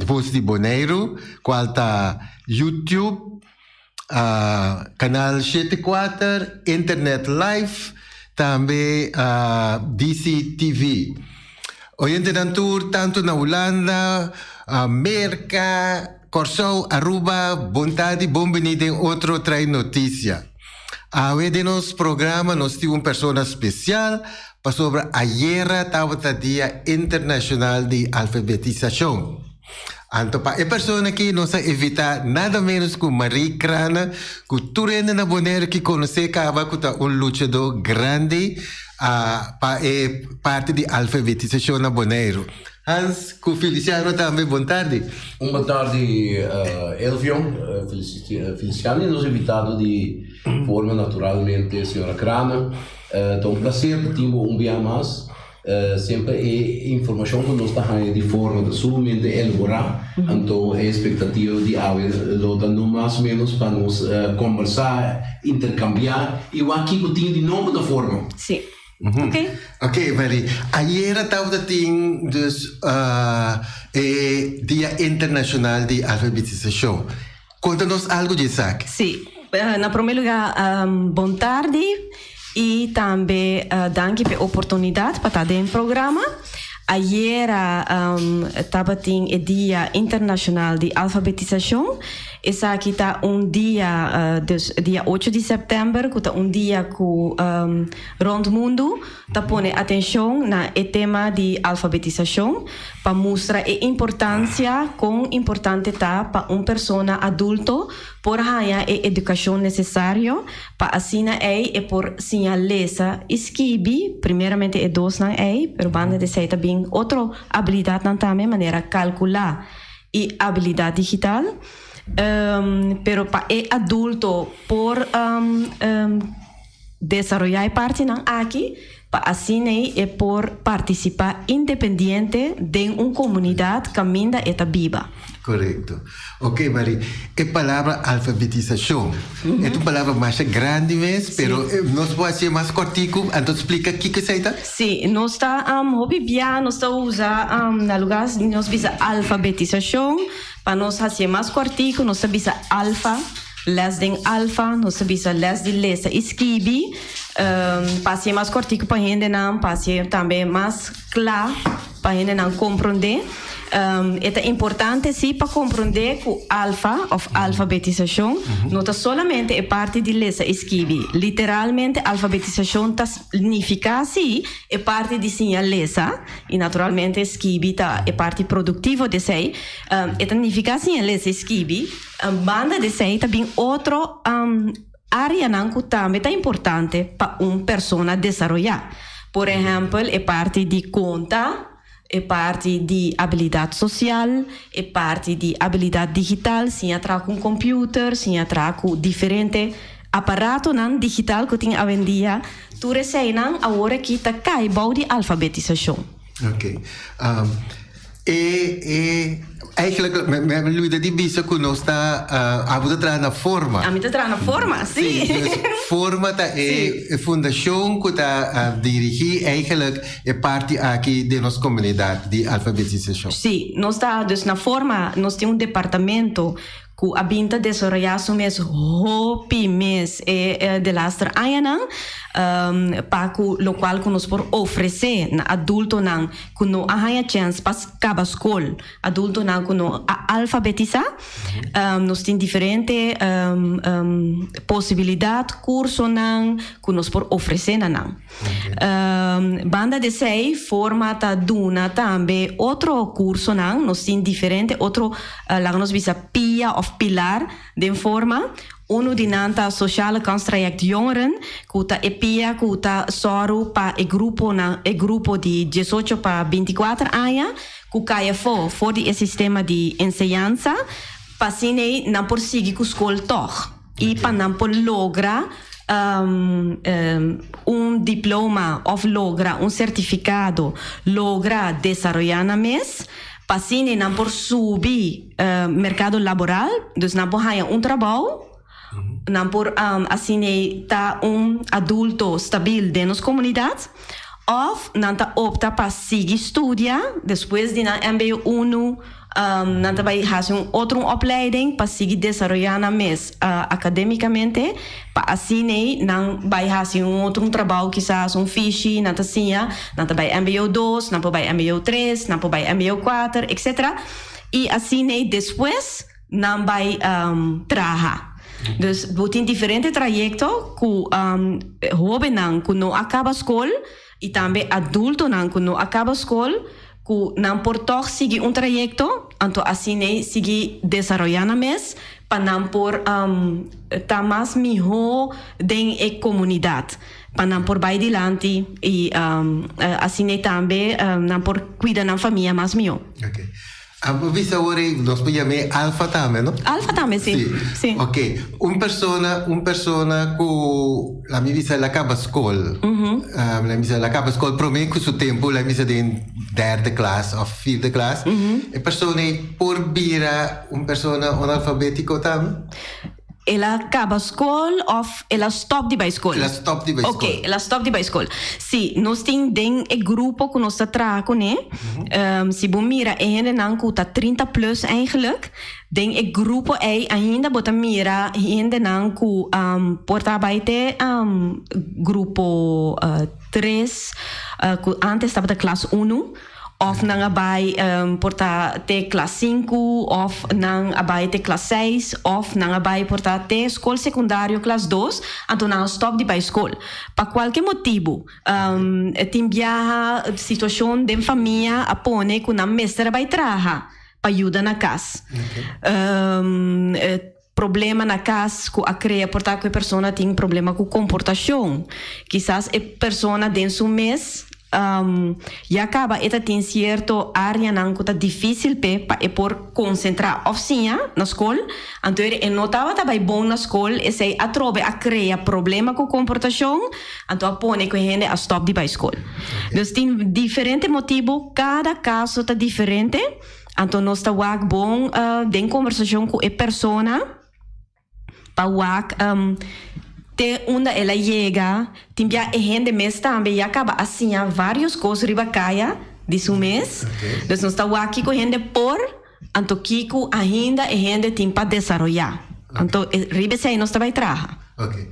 Voz de Boneiro, cual está YouTube, canal 74, Internet Live, también DC TV. Oyente dan tour tanto na Holanda, América, Corsão, Aruba, bom tarde, bienvenido en otro Trae Noticia. Hoy de nos programa nos tiene una persona especial para sobre ayer estaba Día Internacional de Alfabetización. Anto pa persona que nos evita nada menos que Marie Crana, que tu rende na Bonaire que conoce que está un luchador grande para parte de alfabetización na Bonaire. Hans, com Feliciano também, boa tarde. Boa tarde, Elvio, Feliciano, e nos invitado de forma naturalmente a senhora Crana. É um prazer ter dia mais. Sempre é informação que nós estamos de forma de sumamente elaborar. Então, é expectativa de haver, dando mais ou menos para nos conversar, intercambiar. E eu aqui eu tinha de novo da forma. Sim. Ok, Marie. Ayer estava dus Dia Internacional de Alfabetização. Conta-nos algo disso. Sim. Na primeiro lugar, boa tarde e também danke pela oportunidade para estar no programa. Ayer estava o Dia Internacional de Alfabetização. Esse aqui está dia, dia 8 de setembro, que está dia que rond o mundo está põe atenção no tema de alfabetização para mostrar a importância quão importante está para uma pessoa adulto por ganhar a educação necessária para assim e por sinaleza escrever primeiramente é dois não é, pero banda de ser também outra habilidade não também maneira calcular e habilidade digital. Pero para el adulto por desarrollar parte não aqui para assim é por participar independiente de uma comunidade que ainda está viva. Correto. Ok, Marie. A palavra alfabetização é uma palavra mais grande mesmo, pero nós podemos ser mais cortico. Então explica o que é isso? Sim, nós está nós está usar na lugar nós bisa alfabetização para nós fazer mais cortico, nós bisa alfa, les de alfa, nós bisa les de lesa escrever, para ser mais cortico para gente não, para ser também mais claro para gente não compreender. É importante sim para compreender que alfa ou alfabetização não está somente é parte de ler e escrever. Literalmente, alfabetização significa sim é parte de sinaleza e naturalmente escrever é parte produtiva de sei. Significa sinaleza e escrever. Banda de sei também outra área que também é importante para uma pessoa desenvolver. Por exemplo, é parte de conta. é parte de habilidade social, é parte de habilidade digital, sim atrás com computer, sim atrás com diferente aparato nan digital que tem hoje em dia, tu recebe nan agora que tá cai bau de alfabetização. Ok. Eigenlijk, met Luida die bisa que nós está a botar na forma. A mim tá na forma, sim. Sim, dus forma tá é fundação que tá dirigir eigenlijk é parte aqui de nossa comunidade de alfabetização. Sim, nós está dus na forma, nós temos departamento que habita desarrollar su mes hopi mes de lastra ayanan para lo qual que nos por oferecer na adulto nan que no haya chance pas caba school adulto nan que no alfabetiza nos tem diferente possibilidad curso nan que nos por oferecer nan banda de sei forma ta duna também outro curso nan nos tem diferente outro lá nos visa pia of pilar de forma uno di nanta sociale kanstraject jongeren kuta epia kuta soru pa e grupo di 18 pa 24 anos ku kaya for di sistema di enseñanza pa sine nan por sigi ku skol toch e pa nan por logra un diploma of logra un certificado logra desarrollar na mes pasine nan por subir mercado laboral, dus nan por haya un trabalho, nan por assine ta adulto stabil de nos comunidade, of nan ta opta para seguir estudiar, depois de nan MBA1, nan ta vai fazer outra opleiding para seguir desarrollar na mes academicamente, para assine nan vai fazer outro trabalho, quizás fiche, nan ta sinha, nan ta vai MBA2, nan vai MBA3, nan vai MBA4, etc. E assine depois nan vai trabalhar. Dus tem diferente trajecto que jovem nan que não acaba a escola e também adulto nan que não acaba a escola que não por toch seguir trajecto, então assim seguir desarrollando mes para não por tá mais melhor dentro da comunidade para não por vai adiante e assim também não por cuidar da família mais melhor. Okay. Visa ora nós podemos alfa também, não? Alfa também, sim. Sim. Ok. Uma persona que la mia visa la acaba escola. La misa la acaba escola para mim que o tempo la misa de derde classe ou vierde classe. E persona por vira uma persona analfabetico também. Ela acaba a escola ou ela stop de a escola? Ela stop de a escola. Ok, ela stop de a escola. Sim, nós temos um grupo que nós trabalhamos, né? Se você mira, é gente que está 30 plus eigenlijk. Den e grupo ainda bota mira gente que porta baite grupo 3 que antes estava da classe 1. Of nang abay porta te classe 5, of nang abay te classe 6, of nang abay porta te escola secundário classe 2, então nang stop de para escola. Para qualquer motivo, tem viaja situação de família a pone que na mestra vai trabalhar para ajudar na casa. Problema na casa que a cria porta que a pessoa tem problema com comportação. Quizás a pessoa dentro do mês e acaba esta tem certo área não que tá difícil para por concentrar oficina na escola então ele notava tá bem bom na escola e se atrove a criar problema com comportação então a põe que a gente a stop de para escola então tem diferente motivo cada caso tá diferente então nós tá bom de conversação com a pessoa para te onde ela chega, tem a gente mês também e acaba assim várias coisas riba caia de seu mês. Então nós estamos aqui com a gente por então Kiko ainda a gente tem para desenvolver. Então riba se nós também trabalha. Ok.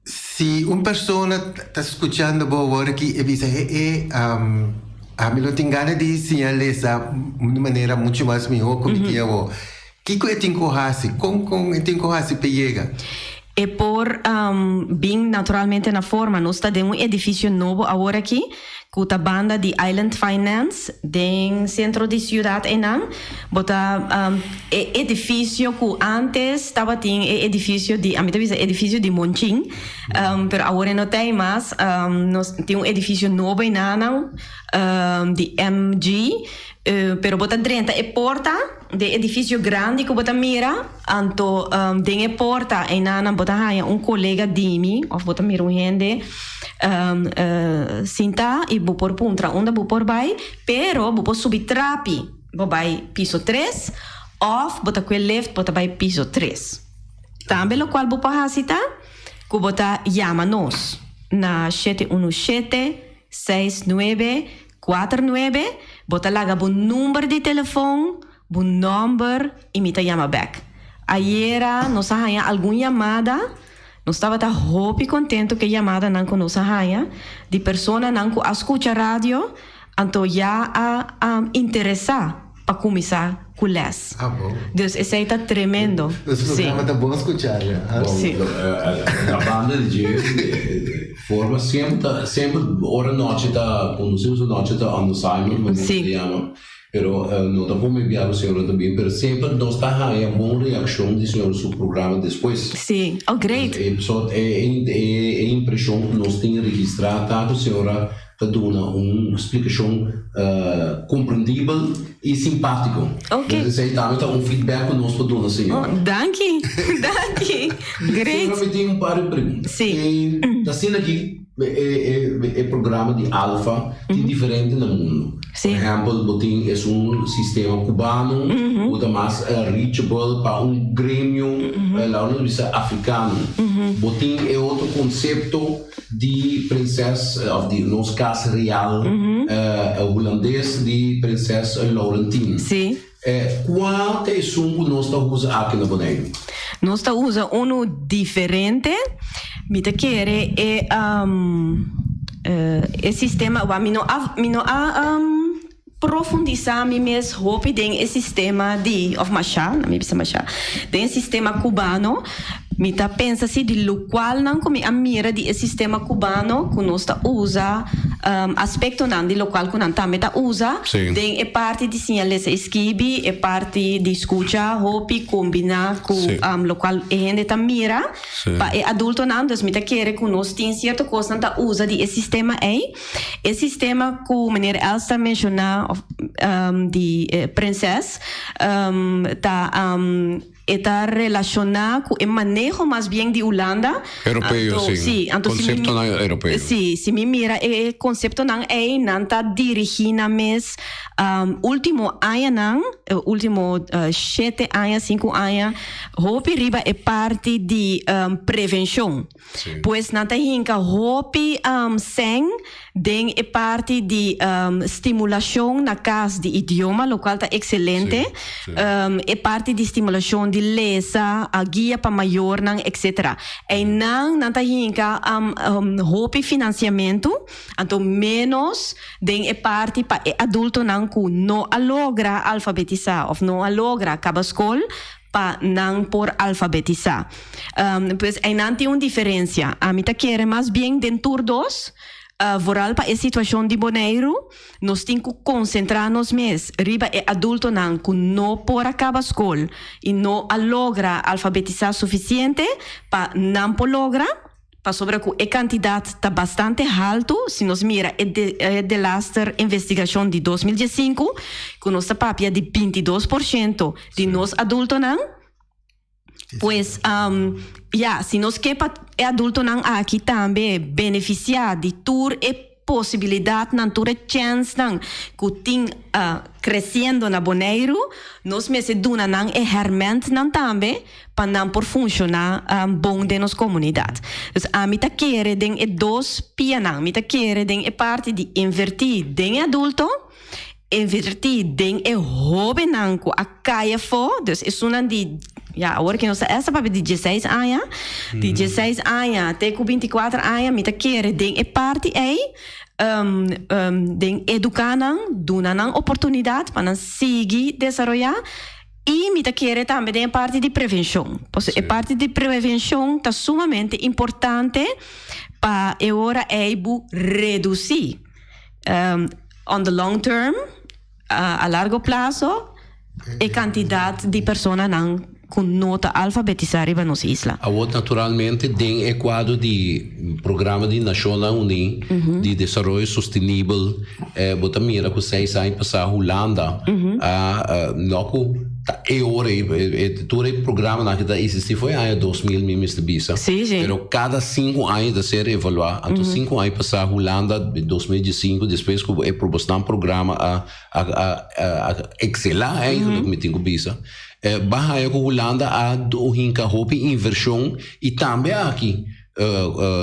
Se uma pessoa está escutando agora que e diz a mim não tem ganas de ensinar de maneira muito mais melhor como que eu. Kiko é tem coragem, como tem coragem para chegar? E por bem naturalmente na forma, nós temos um edifício novo agora aqui, com a banda de Island Finance, no centro de cidade Enam. Bota edifício que antes estava tinha edifício de, a mim talvez edifício de Monching, pero agora não tem mais. Nós tem um edifício novo em Nanam, de MG. Pero bota dentro e porta de edifício grande que bota mira, anto tem e porta e nana bota haya colega dimi, of bota mira gente sinta e bo por puntra onda bo por bai, pero bo subir trapi, bo bai piso 3, of bota quel left bota bai piso 3. Também lo qual bo pahasita, que bota llama nos na 717-6949, bota laga bo número de telefone, bo number e me chama back. Ayer nos haya alguma chamada, nós estava tá hopi contento que chamada não nos haya de pessoa não que escuta rádio, então já a interessar para começar com les. Ah, bom. Deus, esse aí tá tremendo. Esse programa tá bom escutar, né? Sim. A banda de forma sempre hora noite tá, conduzimos a noite tá on assignment, mas não pero não tá como enviar o senhor também, pero sempre nós tá aí a boa reação do senhor sobre o programa depois. Sim, oh great. É impressão que nós temos registrado, tá, que a senhora tá dando uma explicação compreendível e simpático. Ok. Mas aí também tá feedback que nós podemos, senhora. Danke. Great. Senhora, me tem par de perguntas. Sim. Tá sendo aqui é programa de alfa diferente no mundo. Sim. Por exemplo, botin é sistema cubano, ou mais reachable para grêmio lá no africano. Botin é outro conceito de princesa, of de nosso caso real, holandês de princesa Laurentine. Sim. Qual é o som que nós estamos usando aqui no Bonaire? Nós estamos usando diferente. Me te quer é sistema, profundizar mi mes hopi den sistema de of machá, na mi bisa machá, den sistema cubano. Mi ta pensa si di lo qual nan come a mira di sistema cubano que nós ta usa aspecto nan di lo qual que nan ta meta usa den é parte de sinales esquibi é parte de escucha hopi combina com lo qual é gente ta mira pa é adulto nan dus mi ta querer que nós tem certa coisa nan ta usa di sistema é sistema que meneer Elsa mencionou de princesa está relacionado com o manejo mais bem de Holanda. Europeu, sim. Conceito não europeu. Sim, se me mira, o conceito não é não está dirigindo mes último ano não, último 7 anos, 5 anos, hopi riba é parte de prevenção. Pois não está hinca hopi sem den é parte de estimulação na casa de idioma, local está excelente. É parte de estimulação de lesa, a guia para maior, etc. E não está hinca hopi financiamento, então menos den é parte para adulto não que não logra alfabetizar ou não logra acabar escola para não por alfabetizar. Pois aí não tem uma diferença. A mim tá quer mais bem dentro dos voral para a situação de Bonaire, nós temos que concentrar-nos mais. Riba é adulto não que não por acabar escola e não logra alfabetizar suficiente para não por logra. Para sobre que a quantidade está bastante alta, se nós mira de Laster investigação de 2015, que nossa papia de 22% de nós adultos não. Pois, se nós que é adulto não aqui também beneficiar de toda a possibilidade, toda a chance não que tem crescendo na Bonaire, nós mesmo duna não é hermente não também para não por funcionar bom de nossa comunidade. Então, a mim tá querer den é dois pia não, mim tá querer den é parte de invertir den adulto, invertir den é hobby não que a caia for, então é uma de agora que nós essa papel de 16 anos, de 16 anos até 24 anos, me tá querer den é parte aí den educar não, duna não oportunidade para não seguir desenvolver E me quiere também a parte de prevenção. A parte de prevenção está sumamente importante para agora reduzir on the long term, a largo prazo, a quantidade de pessoas com nota alfabetizada na nossa isla. A outra, naturalmente, tem o quadro de Programa de Nações Unidas de Desenvolvimento Sustentável. Bota mira com 6 anos passar Holanda. Noco, agora, todo o programa que existe foi em 2000, Mr. Bisa. Sim. Mas cada 5 anos de ser evaluado. Então, 5 anos passar Holanda, 2015, depois que é proposto um programa a excelar, que me tenho Bisa. Bahia com Holanda a do hinca roupa inversão e também aqui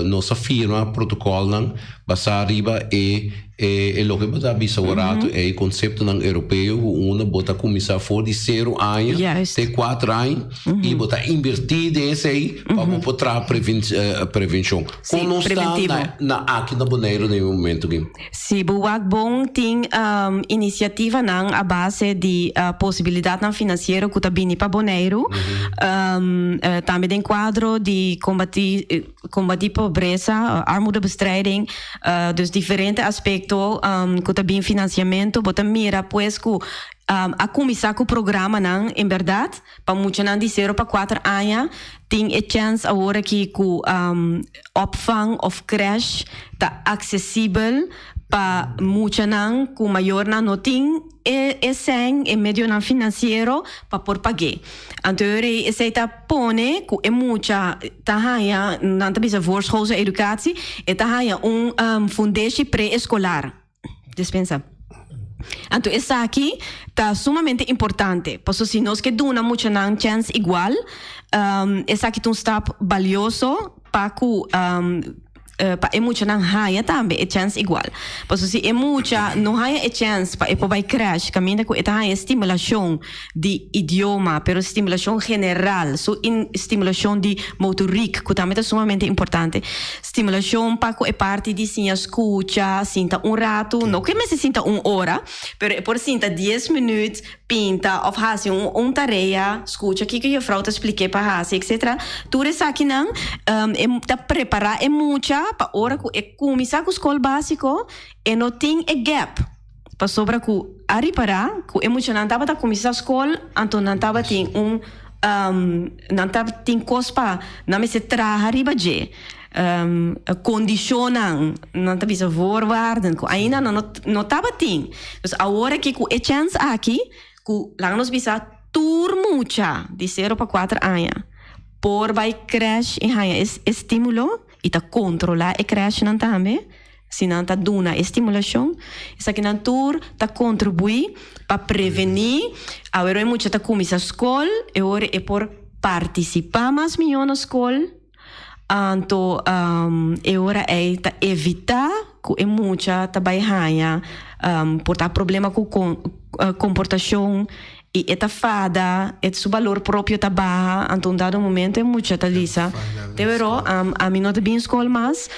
nossa firma protocolo basta arriba e lo que bota bisa warato é o conceito não europeu uma bota começar for de 0 anos até 4 anos e bota invertir desse aí para botar prevenção como não está na aqui na Bonaire no momento aqui. Sim, bom tem iniciativa não a base de possibilidade financeira que está vindo para Bonaire também tem quadro de combater pobreza, armoedebestrijding, dus diferentes aspectos que também financiamento, bota mira pues que a começar com o programa não, em verdade, para muitos não de 0 para 4 anos, tem a chance agora que o opvang of creche está acessível para muitos não, que o maior não tem sem e meio não financeiro para por pagar. Então, esse está pone que é muita tahanha não tem bisa voorschoolse educatie, é tahanha fundatie pré-escolar. Dispensa. Então, isso aqui está sumamente importante, porque se nós que damos muita chance igual, isso aqui é um step valioso para que para muita não haya também é chance igual. Porque se é muita não haya é chance para vai crash, caminha com essa estimulação de idioma, pero estimulação general, so estimulação de motoric, que também é sumamente importante. Estimulação para que é parte de sim escuta, sinta rato, não que me se sinta 1 hora, pero por sinta 10 minutos, pinta, ou faz tarefa, escuta que a frau te expliquei para fazer, etc. Tudo isso aqui não, tá preparar é muita para hora que começar com a escola básica e não tem gap para sobra que a reparar que é muito não estava a começar a escola então não estava tem não estava tem coisa para não me se trazer arriba de condicionam não estava bisa voorwaarden ainda não estava tem então agora que é chance aqui que lá nos bisa tur mucha de 0 para 4 anos por vai crash e haya estímulo e tá controlar e crash não também se não tá dando estimulação isso aqui não tur tá contribuir para prevenir agora é muito tá começar a escola e agora é por participar mais melhor na escola então agora é tá evitar que é muito tá baixar por tá problema com comportação e esta fada, seu valor próprio está baixo, então, em dado momento, é muito talisa. Pero, a mim não está bem escola, mas,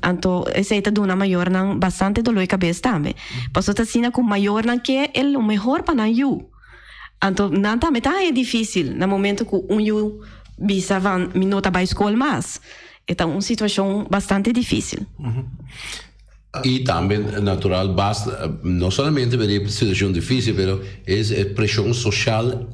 então, essa está dando maior, bastante dor de cabeça também. Porque está sendo que o maior que é o melhor para nós. Então, não também é difícil, no momento que bisa não está bem escola, mas, é uma situação bastante difícil. E também, natural, basta, não somente para a situação difícil, mas é pressão social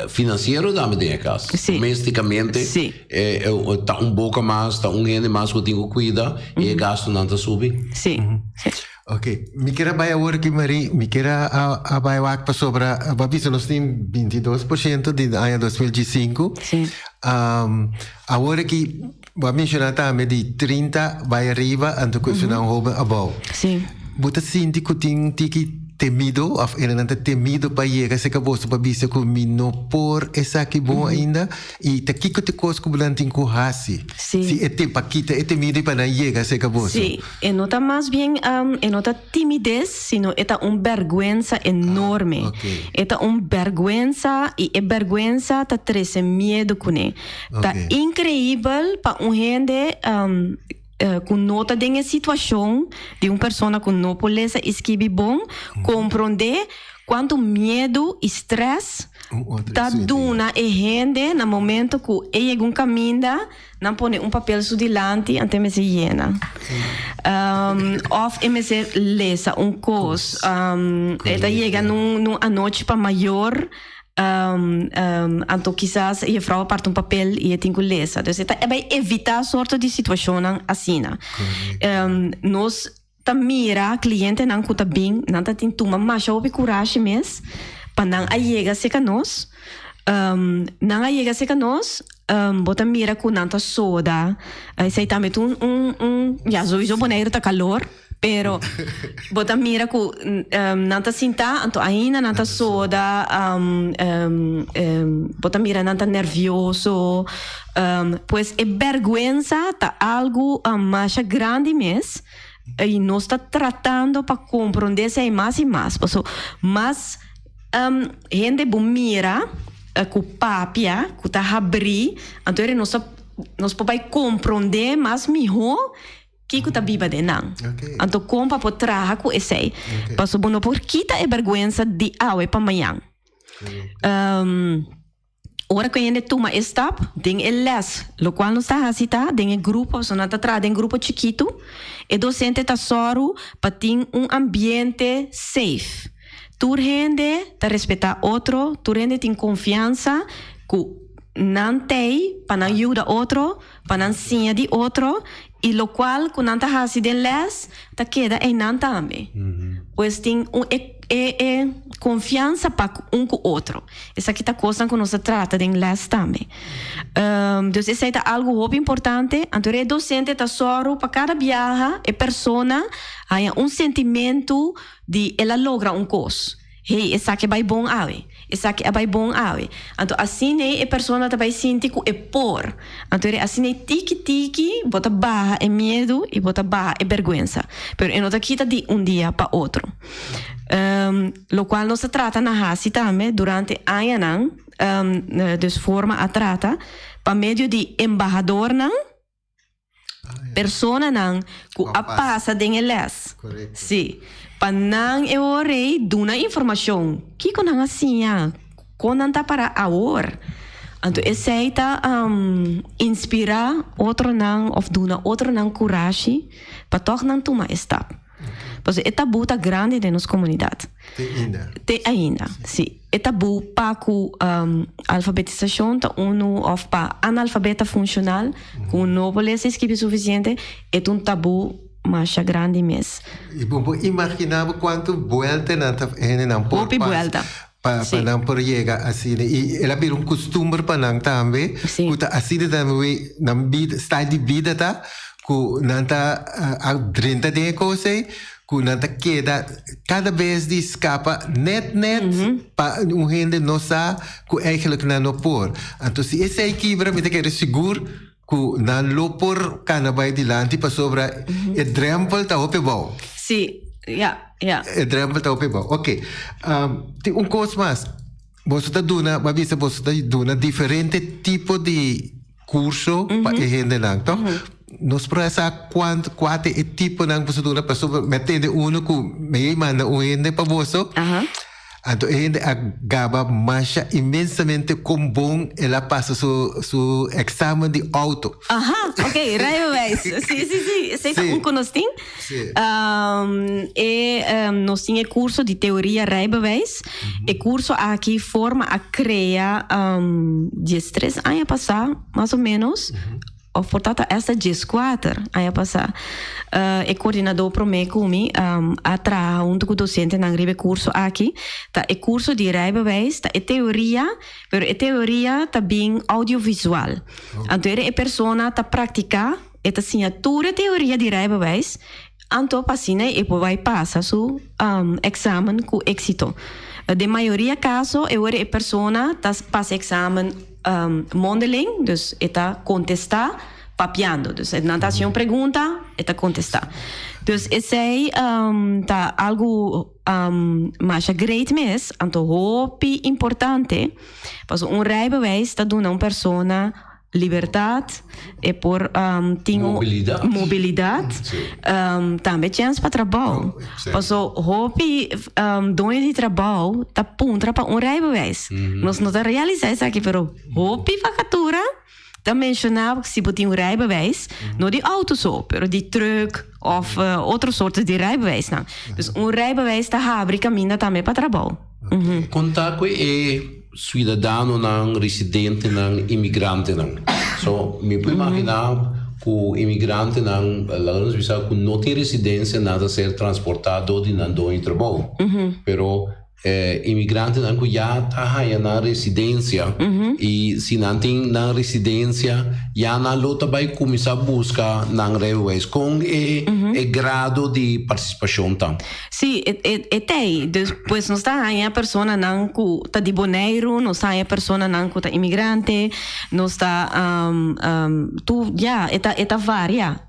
financeira também tem a casa. Domesticamente, está pouco mais, está gente mais que tem que cuidar e o gasto não está subindo. Sim. Ok, me quero vai agora que Maria, me quero a vai para sobre a babisa nós temos 22% de ano 2015. Sim. Agora que vou mencionar também de 30 vai arriba, então que isso não rouba above. Sim. Você sente que tem que temido, ele não está temido para chegar se acabou para bisa que não por essa aqui bom ainda e tá aqui que te coisa que não tem corrase. Se é tempo aqui é temido para não chegar se acabou. Sim, e não está mais bem, e não está timidez, sino é vergüenza enorme. É vergüenza e vergüenza tá traz medo com ele. Tá incrível para gente com nota de situação de uma pessoa que não pode escrever bom, compreender quanto medo e stress tá duna e gente no momento que ele caminha não põe papel su dilante ante me se llena of me se lesa cos ela chega numa noite para maior então quizás a vrouw parte papel e tem que ler então é para evitar sorte de situação assim nós ta mira cliente não que tá bem não tá tendo mais ou coragem mesmo para não chega se nós não chega se nós bota mira com não tá soda sei também já sou boneiro tá calor pero bota mira com não tá sinta então ainda não tá soda bota mira não tá nervioso pues é vergüenza tá algo mais grande mesmo e nós está tratando para compreender se mais e mais mas gente mira com papia que tá abrir então nós podemos compreender mais melhor que tá viva de não então como para trabalhar com esse passo bom por quita é vergüenza de hoje para amanhã ora que ainda toma step tem les lo qual não está assim tá tem grupo só não tá atrás tem grupo chiquito e docente tá soro para ter ambiente safe tu gente tá respeitar outro tu gente tem confiança que não tem para não ajudar outro para não ensinar de outro e lo qual que não tá assim de les tá queda em não também pois tem confiança para com o outro essa aqui tá coisa que nós trata de les também então esse é algo muito importante então o docente tá só para cada viagem e persona há sentimento de ela logra coisa hey essa aqui vai bom aí essa aqui vai bom aí então assim a pessoa também sente que é por então assim tiki bota barra é medo e bota barra é vergüenza pero não tá quita de dia para outro lo qual não se trata na hasi também durante anos de forma a trata para meio de embajador não persona não que a passa de eles sim panang eorei duna informação que quando assim quando tá para agora então esse tá inspirar outro não of duna outro não coragem para tornar toma esta pois é tabu tá grande de nossa comunidade te ainda sim é tabu para com alfabetização tá of para analfabeta funcional com não pode ser escrito suficiente é tabu mais grande mesmo. E bom, imaginava quanto volta não por para não por chegar assim e ela vira costume para não também que assim também não vida style de vida tá que não tá a 30 de coisa que não tá queda cada vez de escapa net para gente não sabe que eigenlijk não por então se esse equilíbrio me quer seguro que não lopor canabay dilante para sobra e drempel tá ope bom. Sim, yeah. E drempel tá ope bom. Ok. Tem coisa mais. Você tá dando, você tá dando diferente tipo de curso para gente não, então nós processa quanto tipo não você dando para sobre metendo que me manda gente para você. Então, ele acaba mais imensamente com bom ela passa seu exame de auto. Ok, raio sim. Esse é que nós temos. Nós temos curso de teoria raio e curso aqui forma a criar 13 anos passar, mais ou menos. Portanto, essa 14 anos passar. É coordenador para mim comigo atrás junto com o docente na greve curso aqui tá é curso de rijbewijs tá é teoria pero é teoria também audiovisual então é persona tá praticar esta assinatura teoria de rijbewijs então passina e vai passar su exame com êxito de maioria caso é persona tá passa exame modeling dus está contestar papiando. Dus na natação pergunta, eta contestar. Dus esse aí tá algo mais great mes, anto hopi importante. Paso rijbewijs está dando uma persona liberdade e por mobilidade também chance para trabalho. Passo hobby dono de trabalho tá punta para rijbewijs. Nós não realizar isso aqui, pero hobby vacatura dan mencionava que se botin rijbewijs, não de auto só, pero de truck of outras sortes de rijbewijs. Não. Dus rijbewijs tá abre caminho também para trabalho. Contar com cidadão não residente não imigrante não. So me pode imaginar que o imigrante não, que não tem residência nada ser transportado de não em trabalho. Pero imigrante não que já tá aí na residência e se não tem na residência já na luta vai começar a buscar na rijbewijs com grado de participação tam. Sim, tem. Depois não está aí a pessoa não que tá de boneiro, não está aí a pessoa não que tá imigrante, não está tu já eta varia.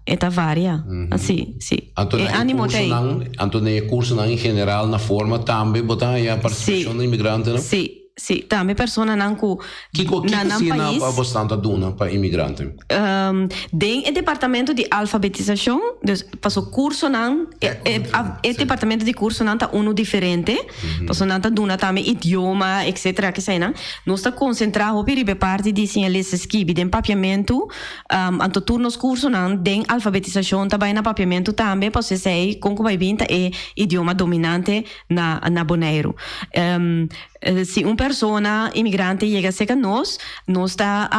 Assim, sim. Antônio curso não em geral na forma também botar a participação do imigrante, não? Sim, também pessoa não que país bastante duna para imigrante. Tem o departamento de alfabetização, passou curso não, o departamento de curso não tá diferente, passou não tá duna também idioma, etc. que sei não. Nós está concentrado para parte de sinalização esquive, tem papiamento, anto turnos curso não, tem alfabetização também na papiamento também, passou sei como vai vir é idioma dominante na Bonaire. Se uma pessoa imigrante chega a nós está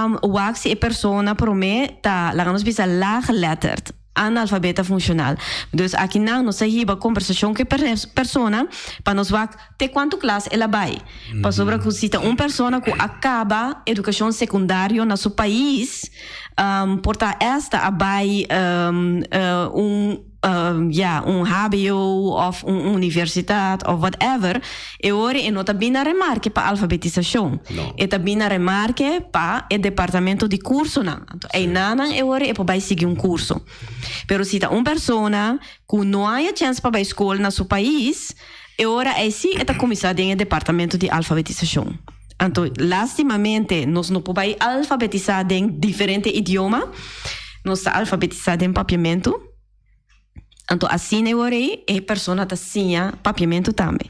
se a pessoa promete lá nós bisa laagletterd analfabeta funcional. Dus aqui não se hiba conversação com a pessoa para nos ver até quanto classe ela vai. Para sobre que se uma pessoa que acaba educação secundária no seu país, porta esta vai HBO of universidade of whatever, e ora e nota bina remarque para alfabetização. E ta bina remarque para o departamento de curso não. E nana e ora e para seguir curso. Pero se tá pessoa que não há chance para escola no seu país, e ora é sim está começando em departamento de alfabetização. Então, lastimamente, nós não podemos alfabetizar em diferente idioma, nós está alfabetizado em papiamento. Então, assim eu orei, a pessoa está sem papiamento também.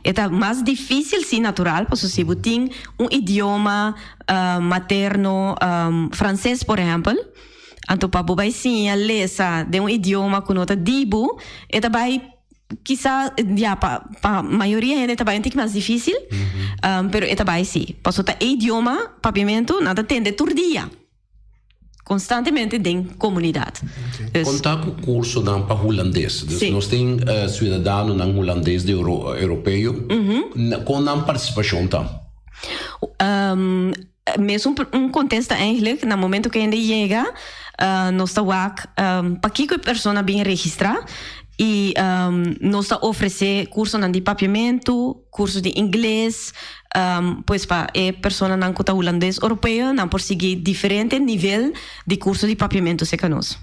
É mais difícil, sim, natural, porque se você tem idioma materno, francês, por exemplo, então, para você sim, ler de idioma que não está dibo, é também, quizá, para a maioria é também mais difícil, mas é também sim. Porque o idioma, papiamento, nada tem de todo dia. Constantemente em comunidade. Contar com o curso para holandês. Nós temos cidadãos holandês de europeu com a participação tam. Mesmo contexto eigenlijk, no momento que ainda chega, nós estamos para que a pessoa venha registrar e nós estamos oferecendo curso de papiamento, curso de inglês, pois para a pessoa não que está holandês europeu não por seguir diferente nível de curso de papiamento se conosco.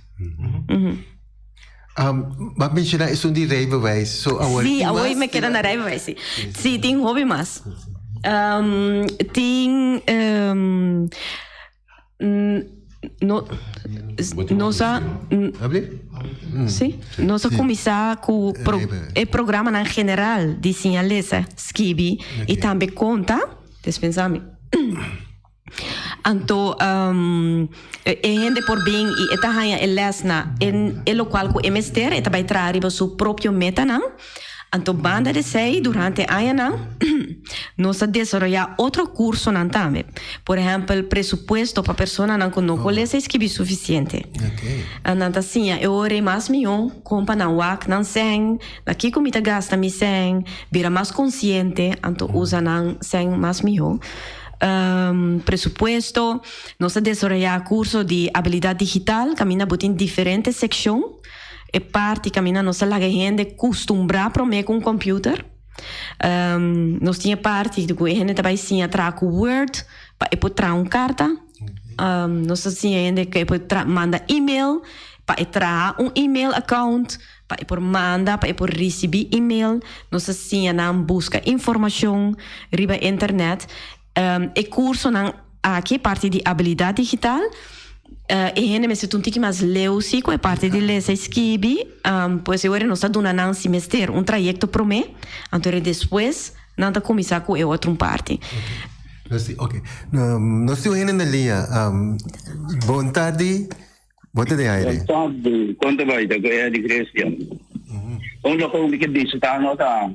Mas mencionar isso de rijbewijs. Sim, hoje me quero na rijbewijs. Sim, tem hobby mais. Tem nós começar com o programa na general de sinalização esquive e também conta dispensame. Então gente por bem e está aí a lesna em local que emester e também traz o seu próprio meta não. Então, banda de sei durante a ano, nós desenvolvemos outro curso também. Por exemplo, presupuesto para pessoa não conhece escrever suficiente. Então, assim, eu orei mais milhão, compra na WAC, não sei, daqui como te gasta me sei, vira mais consciente, então usa não sei mais milhão. Presupuesto, nós desenvolvemos curso de habilidade digital, caminha em diferentes secções. E parte caminha nossa lá gente costumbrar para mim com computer. Nós tinha parte do que a gente também tinha trazer com Word para poder trazer carta. Nós tinha gente que pode manda e-mail para trazer email account para poder mandar para poder receber e-mail. Nós tinha na busca informação riba internet. E curso na aqui parte de habilidade digital. E gente me siento un tique más leucico e parte de lesa esquibi, pues eu não está dando um semestre, um trajecto pro me, então depois nada começar com eu outra parte. Ok. Nós temos gente na linha. Boa tarde. Boa tarde, Aire. Boa tarde. Quanto vai? É de Cristiano. Onde eu como que disse, tá nota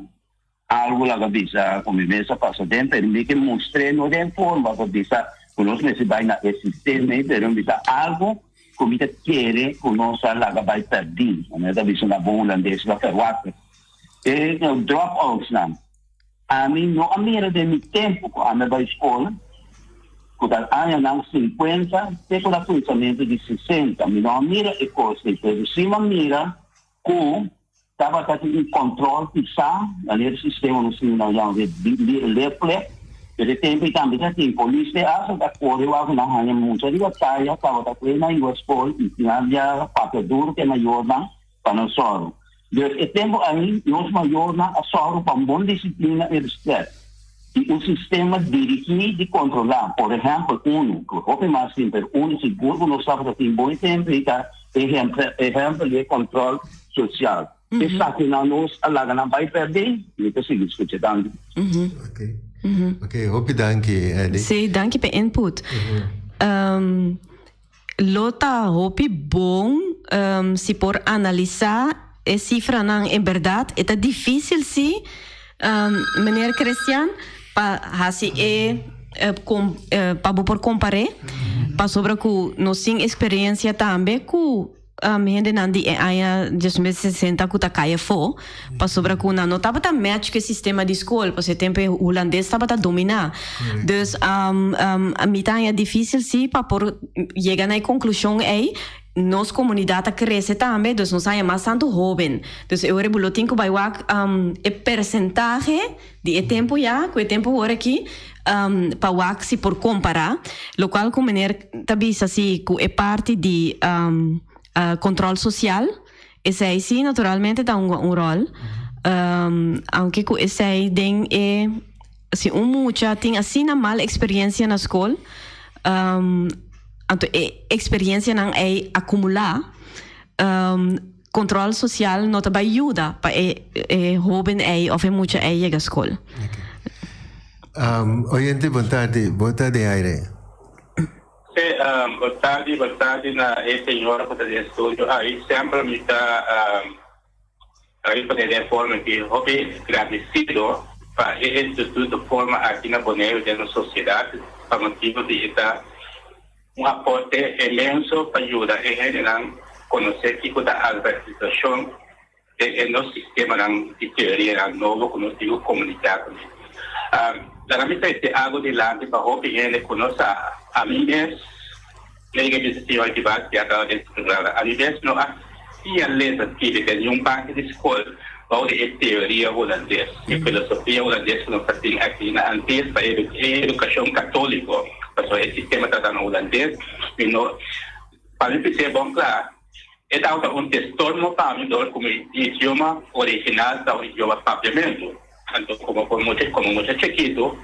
algo lá que disse, como mesa passa dentro, ele que mostrei no de forma que disse, conosco nesse vai na sistema, pero disse algo como que quer conosco lá que vai perder, né? Da visão da boa holandês lá que wata. E o drop outs não. A mim não a mira de meu tempo a minha vai escola, quando a não 50, tem o pensamento de 60, não a mira é coisa, pero se uma mira com estava tendo controle fixar ali o sistema no sinal de leple de tempo também tem polícia acha da cor eu acho na hanya muito de batalha estava da plena em escola e tinha já papel duro que maior não para nós só de tempo aí nós maior não a só para boa disciplina e respeito e o sistema dirigir de controlar por exemplo o mais simples seguro não sabe que tem bom tempo e exemplo de controle social. Essa que nós alaga não vai perder, e que seguir escutando. Ok, hope danke, Eddie. Sim, danke per input. Lota hope bom se por analisar a cifra não é verdade, é difícil se meneer Christian para por comparar, para sobre que nós temos experiência também com gente não de aí de 60 que tá caia fo para sobre que não tava tá match que sistema de escola por esse tempo holandês tava tá dominar dus a mim tá é difícil se para por chegar na conclusão aí nossa comunidade cresce também dus nós é mais tanto jovem dus eu rebulo tenho vai o percentagem de tempo já que o tempo agora aqui para o se por comparar lo qual como maneira também assim que é parte de controle social, esse aí sim naturalmente dá um rol, aunque esse aí tem assim muita tem assim uma mala experiência na escola, então experiência não é acumular, controle social não te ajuda para jovem aí ou muita aí a escola. Oyente, boa tarde, Aire. Boa tarde na senhora que está de estúdio. Aí sempre me está aí para de forma que eu agradecido para esse estudo de forma aqui na Bonaire da sociedade para motivo de estar aporte imenso para ajudar a gente a conhecer que a alfabetização no sistema de teoria novo que nós temos comunicado. La misa é algo de lá para o gente conhecer a mim mesmo, nem que se vai tiver que acabar desse programa. A mim mesmo não há letra que de parte de escola ou de teoria holandesa, e filosofia holandesa que nós temos aqui na antes para educação católica, para o sistema tratado holandês, e não para mim ser bom claro. É um texto para mim como idioma original do idioma papiamento. Então, como muito chiquito,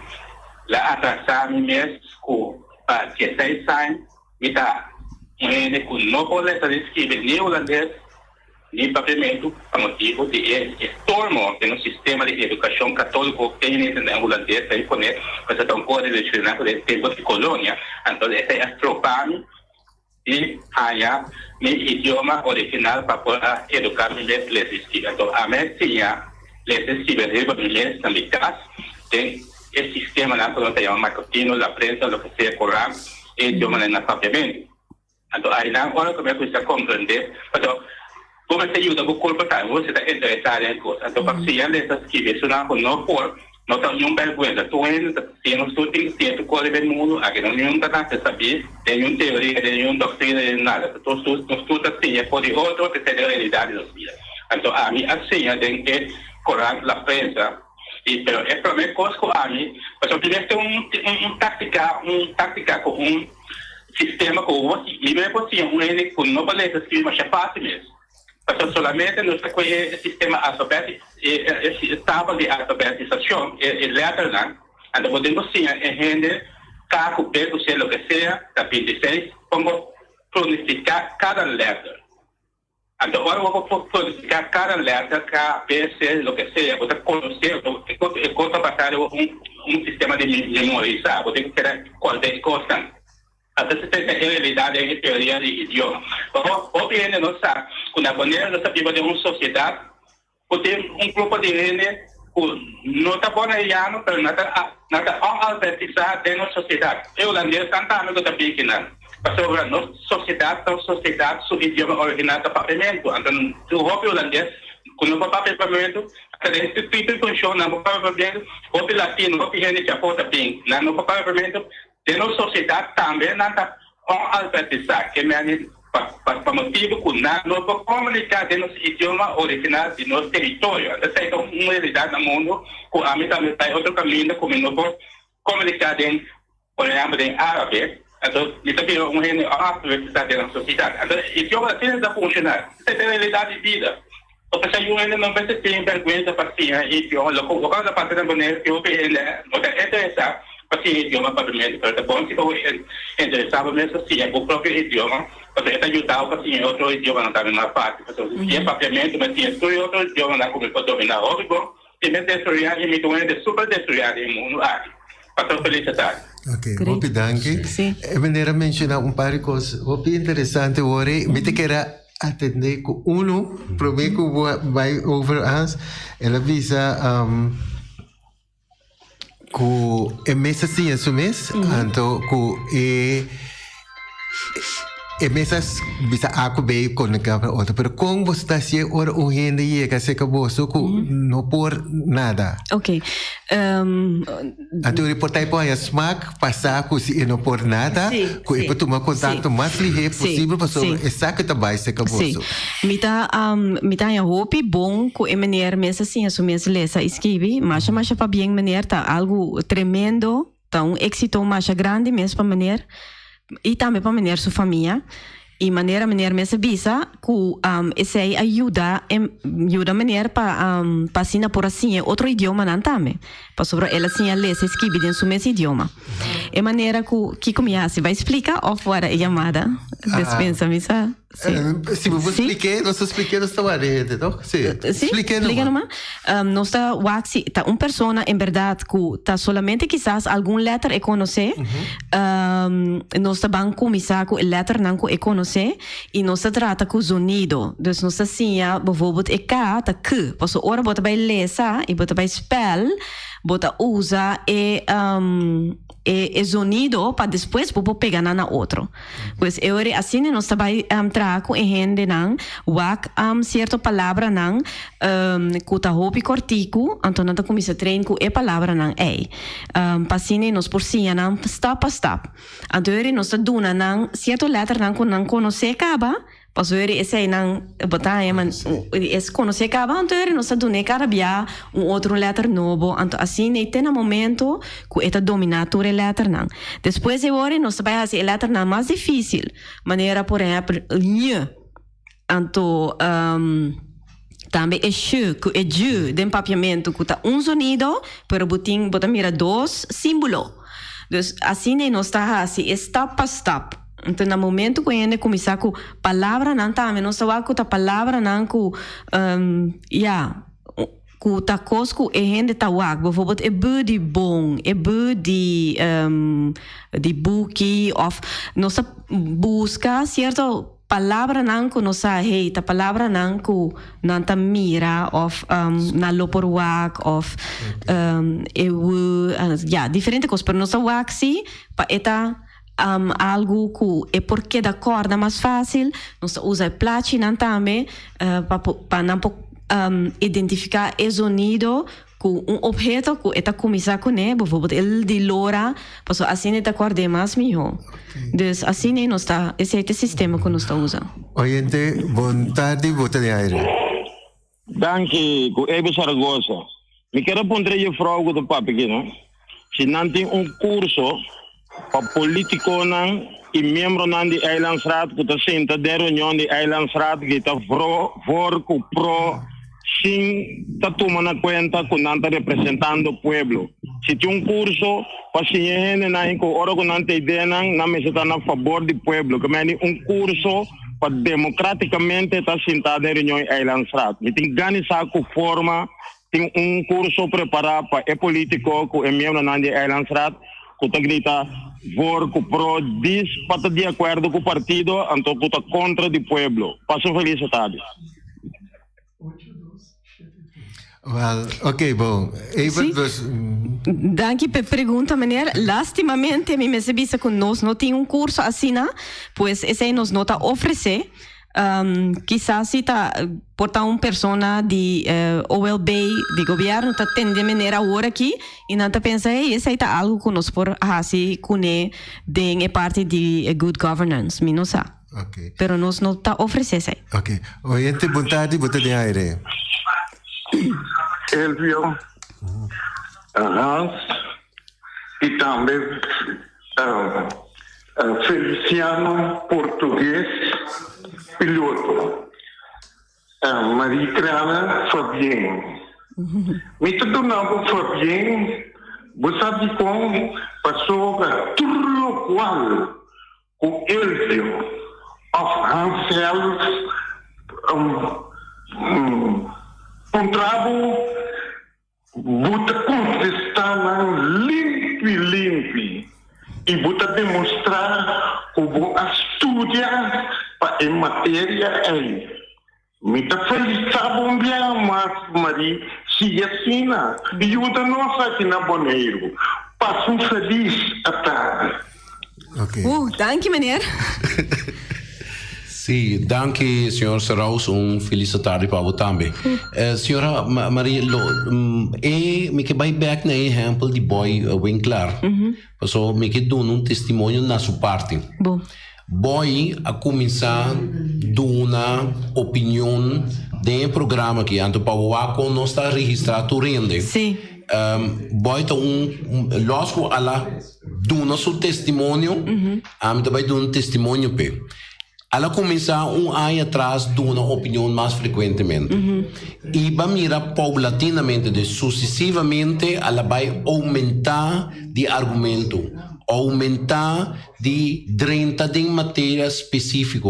la atrasar mi mes com para 16 anos, me dá com não pode escrever nem holandês nem papiamento, a motivo de estormo no sistema de educação católico que tem em holandês, aí quando você está um código de treinamento de tempo de colônia, então esse é estropar-me e aí meu idioma original para poder educar mi mes lesistiva. Então, a medicina lesistiva de mi mes na minha casa tem esse sistema não pode ter matutino, a prensa, o que seja Corão, e idioma na papiamento. Então, aí na hora que eu comecei a compreender, então como você ajuda o corpo tá, você está interessado em coisa. Então, para se ele está escrevendo, isso não por, não tem nenhuma vergonha. Tu ainda tem um estudo que tem coisa do mundo, aqui não nenhum tá você saber, tem nenhuma teoria, tem nenhuma doutrina, nem nada. Tu estuda assim, é por outro que tem a realidade das vidas. Então, a mim assim, tem que Corão, a prensa. Pero é para mim coisa que a mim, mas eu queria ter um tática com um sistema com você, e mesmo assim, ele com não pode escrever, mas é fácil mesmo. Mas solamente nós temos esse sistema alfabético, esse tábua de alfabetização, é letra, então podemos sim, a gente cada cupé, o sea, lo que sea, la 26, pongo pronunciar cada letra. Entonces, ahora voy a pronunciar cada letra, cada PC, lo que sea, voy a conocer, voy a pasar un sistema de memorizar, voy a tener cualquier cosa. Entonces, esta es la realidad de la teoría de idioma. O bien, una manera de vivir de una sociedad, porque un grupo de gente no está bonaiano, pero no está alfabetizado de una sociedad. El holandés canta algo de pequeña. Pero la sociedad, su idioma original de papiamento. Entonces, o holandês, quando o papiamento, esse tipo de funciona, o papiamento, o latino, o gente que aporta bem, no papiamento, de nossa sociedade também não está alfabetizada, que é para motivo que não pode comunicar de nosso idioma original de nosso território. Então, é uma realidade no mundo, que a mim também está outro caminho, como não pode comunicar em, por exemplo, em árabe. Então, isso aqui é uma realidade alfabetizada da sociedade. Então, o idioma precisa funcionar. Isso é a realidade de vida. O pessoal ainda não vai ter vergonha para si, idioma. O caso da parte da maneira que eu não é interessante. Assim, idioma papiamento, pero é bom se eu interessava mesmo assim, é o próprio idioma, porque está ajudando assim, outro idioma não está na parte, porque se é papiamento, mas se é outro idioma não começou a dominar, óbvio, se me destruir, me torna super destruir o mundo aqui. Passou felicidade. Ok, Hopi, danke. E maneira mencionar par de coisas, Hopi, interessante, ora, me te quero atender com para mim que vai over us, ela visa ku mesa sim é mês, então ku mesas bisa aku bem conectar para outra, pero como você está se ora o gente chega se acabou só ku não por nada. Ok. Então reportar para a smack passar ku se não por nada, ku para tomar contato mais ligeiro possível para sobre exatamente se acabou só. Mita ya hopi bom ku meneer mesa sim é mês lesa escrevi, mas para bem meneer tá algo tremendo, tá éxito mais grande mesmo para meneer. E também para maneira sua família e maneira mesmo visa que essa ajuda maneira para passar por assim outro idioma não também para sobre ela sim ler se escreve dentro do mesmo idioma é maneira que começa vai explicar ou fora a chamada dispensa missa se você explicar nós explicamos esta área não sim explica numa nós está waxi tá persona em verdade que tá solamente quizás algum letra é conhecer nós está bem começar com letra não é conhecer e nós trata com sonido então nós assim bijvoorbeeld cá tá que posso ora bota vai ler e bota vai spell bota usa e sonido para depois pegar na outro. Pois eu assim nós também trago em gente não, wak certa palavra não, que tá hopi cortico, então nós começa a treinar com a palavra não é. Passine nós por cima não stop. Então nós tá duna não certa letra não que não conhece acaba. Paso esse aí não botar mas esse conhecer acaba então nós dune cada dia outro letra novo então assim tem no momento que está dominado a letra não depois nós vai fazer a letra não mais difícil maneira por exemplo n então também é che que é ju de papiamento que tá sonido pero bota mira dois símbolos então assim nós está assim stop. Então, no momento que a gente começa com palavra, não também, nós estamos com a palavra, não com, com a coisa que a gente está com, por exemplo, é budi bom, é budi de buki, ou nós busca certo palavra não que nós hey, a palavra não que não tá mira, ou na loporwak, ou diferente coisa, mas nós estamos sim, para eta algo que é porque da corda mais fácil nós usa platina também para não identificar o sonido com objeto que está começar com ele, por exemplo, ele de lora, porque assim está corda mais melhor. Então assim nós está esse é o sistema que nós está usando. Oyente, boa tarde, bota de aire. Danke, Ebe Saragossa. Me quero perguntar a fraude do papo aqui, não? Se não tem curso para político e membro de Eilandsraad que está senta de reunião de Eilandsraad que está pro sim está tomando conta que não está representando o pueblo. Se tem curso Paciente na inco oro con ante denang na me está a favor do pueblo, que me curso para democraticamente estar sentado em reunião Eilandsraad. Me tem organizar com forma, tem curso preparado para é político com membro na Eilandsraad, que tá grita vor com pro diz para de acordo com o partido, então que tá contra do pueblo. Passo felicidade. Well, ok, bom. Even Danke per pergunta, meneer. Lastimamente, me percebi que nós não tem curso assim, pois esse nos não está oferecer. Quizás se está portar uma pessoa de OLB, de governo, está tendo maneira agora aqui, e não está pensando, esse está algo que nós por assim, que é parte de good governance, me não sabe. Ok. Pero nós não está oferecendo. Ok. Oyente, boa tarde, de aire. Elvio, Hans e também Feliciano, português, piloto. Maria Crana, Fabien. Me tornava Fabien, você sabe como passou a tudo qual com Elvio, of Hansel, contrabo, buta contestar limpe e buta demonstrar como estudia para em matéria aí. Me tá felicitado um dia, mas Maria, se assina, ajuda nós aqui na Bonaire. Passo um feliz à tarde. Ok. Danke, meneer. Sì, danke signor Serraus, un felice tarde para você também. Senhora Maria, me que vai back na exemplo de boy Winkler. Então, me que dou um testemunho na sua parte. Boy a começar a uma opinião de programa que antes para o ACO não está registrado rende. Sim. Boy tá lógico ela dona seu testemunho, a mim também dou um testemunho pe. Ela começa ano atrás de uma opinião mais frequentemente. E vai mirar paulatinamente, sucessivamente, ela vai aumentar de argumento, aumentar de 30 de matéria específica.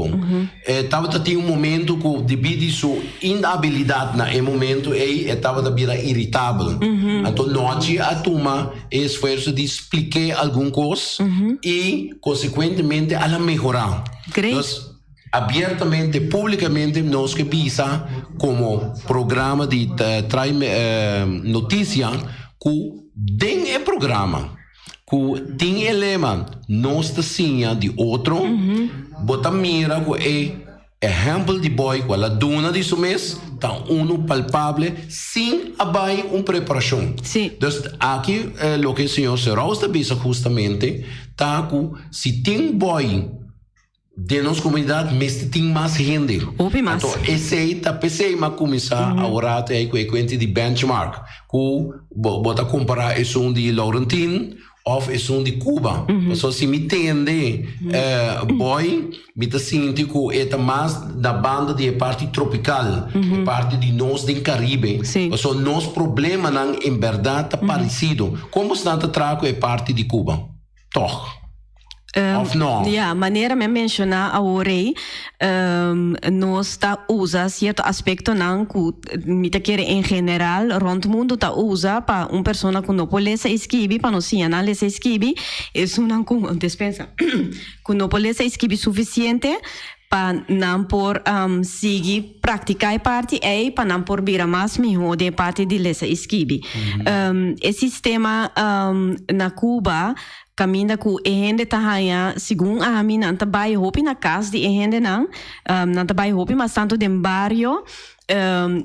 Estava tem momento que, devido a sua inabilidade naquele momento, estava irritável. Então, nós a tomar esforço de explicar alguma coisa e, consequentemente, ela melhorar. Abertamente, publicamente, nós que visa como programa de notícia que tem é programa que tem elemento nós tá de outro bota mira que é exemplo de boy que ela dona de isso mês tá palpável sem abai preparação. Sim. Então aqui o que o senhor Serraus está visa justamente tá que se tem boy de nossa comunidade, mas tem mais gente. Então, esse aí está pensando a começar a orar aí com a conta de benchmark. Que bota comparar esse de Laurentino ou esse de Cuba. Então, se me entende, boy, me está sentindo que é mais da banda de parte tropical, parte de nós do Caribe. Então, nosso problema, em verdade, está parecido. Como está trago é parte de Cuba? Toch. A maneira de mencionar agora nós está usa certo aspecto não que me quer em geral rond mundo está usa para pessoa que não pode escrever para não se analisar escrever é uma dispensa que não pode escrever suficiente para não por seguir praticar parte é para não por virar mais melhor de parte de lesa escrever esse sistema na Cuba caminha com a gente tá aí segundo a mim não tá vai hopi na casa de a gente não tá vai hopi mas tanto de barrio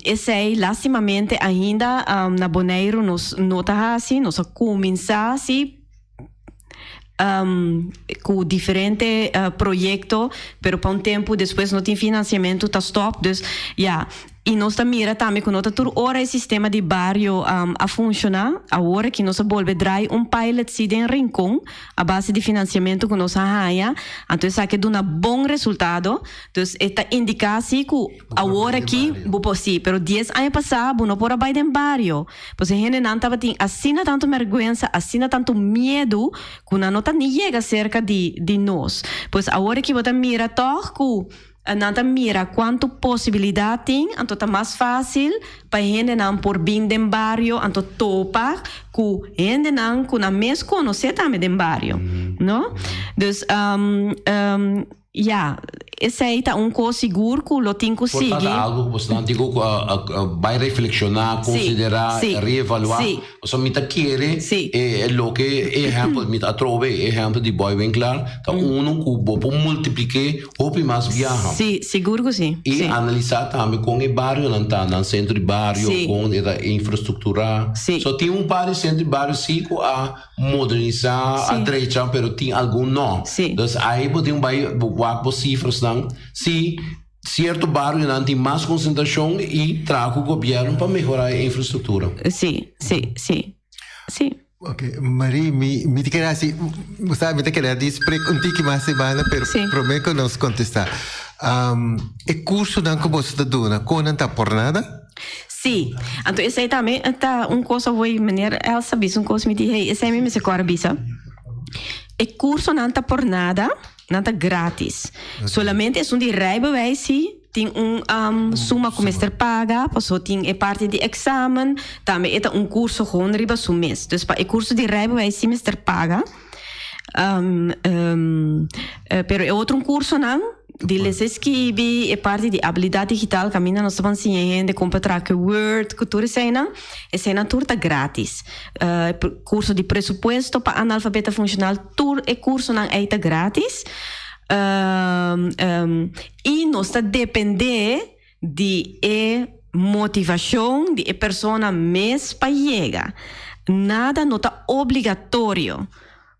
esse aí lastimamente ainda na Bonaire nos nota assim nos começar assim com diferente projeto pero para tempo depois não tem financiamento tá stop dus E nós mira também que nós tur ora o sistema de barrio a funcionar, agora que nós volve dar pilot seed em Rincón, a base de financiamento que nós haya, então isso aqui dá um bom resultado, então esta indica assim que agora aqui, sim, pero 10 anos passados, não por abaixo em barrio, pois a gente não estava assina tanto vergonha, assina tanto medo, que não nem chega cerca de nós, pois agora que você mira toco nanta mira quanto possibilidade tem, então tá mais fácil para gente não por bem do barrio, então topa que gente não que na mes conhecer também do barrio, não? Então, esse aí tá coisa seguro que lo tem que seguir. Portanto, algo que você não digo vai reflexionar, considerar, reevaluar. Você me tá querer é lo que exemplo me tá trove exemplo de boy bem claro, tá que vou multiplicar ou mais viajar. Sim, seguro que sim. E analisar também com o barrio, não tá no centro de barrio, com a infraestrutura. Só tem par de centro de barrio sim a modernizar, a direita, pero tem algum não. Então aí pode cifras não, se certo bairro não tem mais concentração e traga o governo para melhorar a infraestrutura. Sim. Ok, Maria, me queria assim, você me queria dizer um pouco mais semana, pero prometo que nos contestar. O curso não que você está dando, não está por nada? Sim, então esse aí também está coisa vou maneira Elsa bisa coisa me diz, esse aí me se corre bisa. O curso não está por nada. Nada grátis. Solamente é de rijbewijs, tem suma que o mestre paga, passou tem parte de examen, também é curso gewoon riba su mês. Dus para o curso de rijbewijs, o mestre paga. Pero é outro curso não. De lesesquibi é parte de habilidade digital, caminha nós vamos ensinar de como trabalhar Word, que tudo isso é tudo grátis. Curso de pressuposto para analfabeta funcional, tudo é curso não é grátis. E nós está depender de motivação de a pessoa mesmo para chegar. Nada não está obrigatório.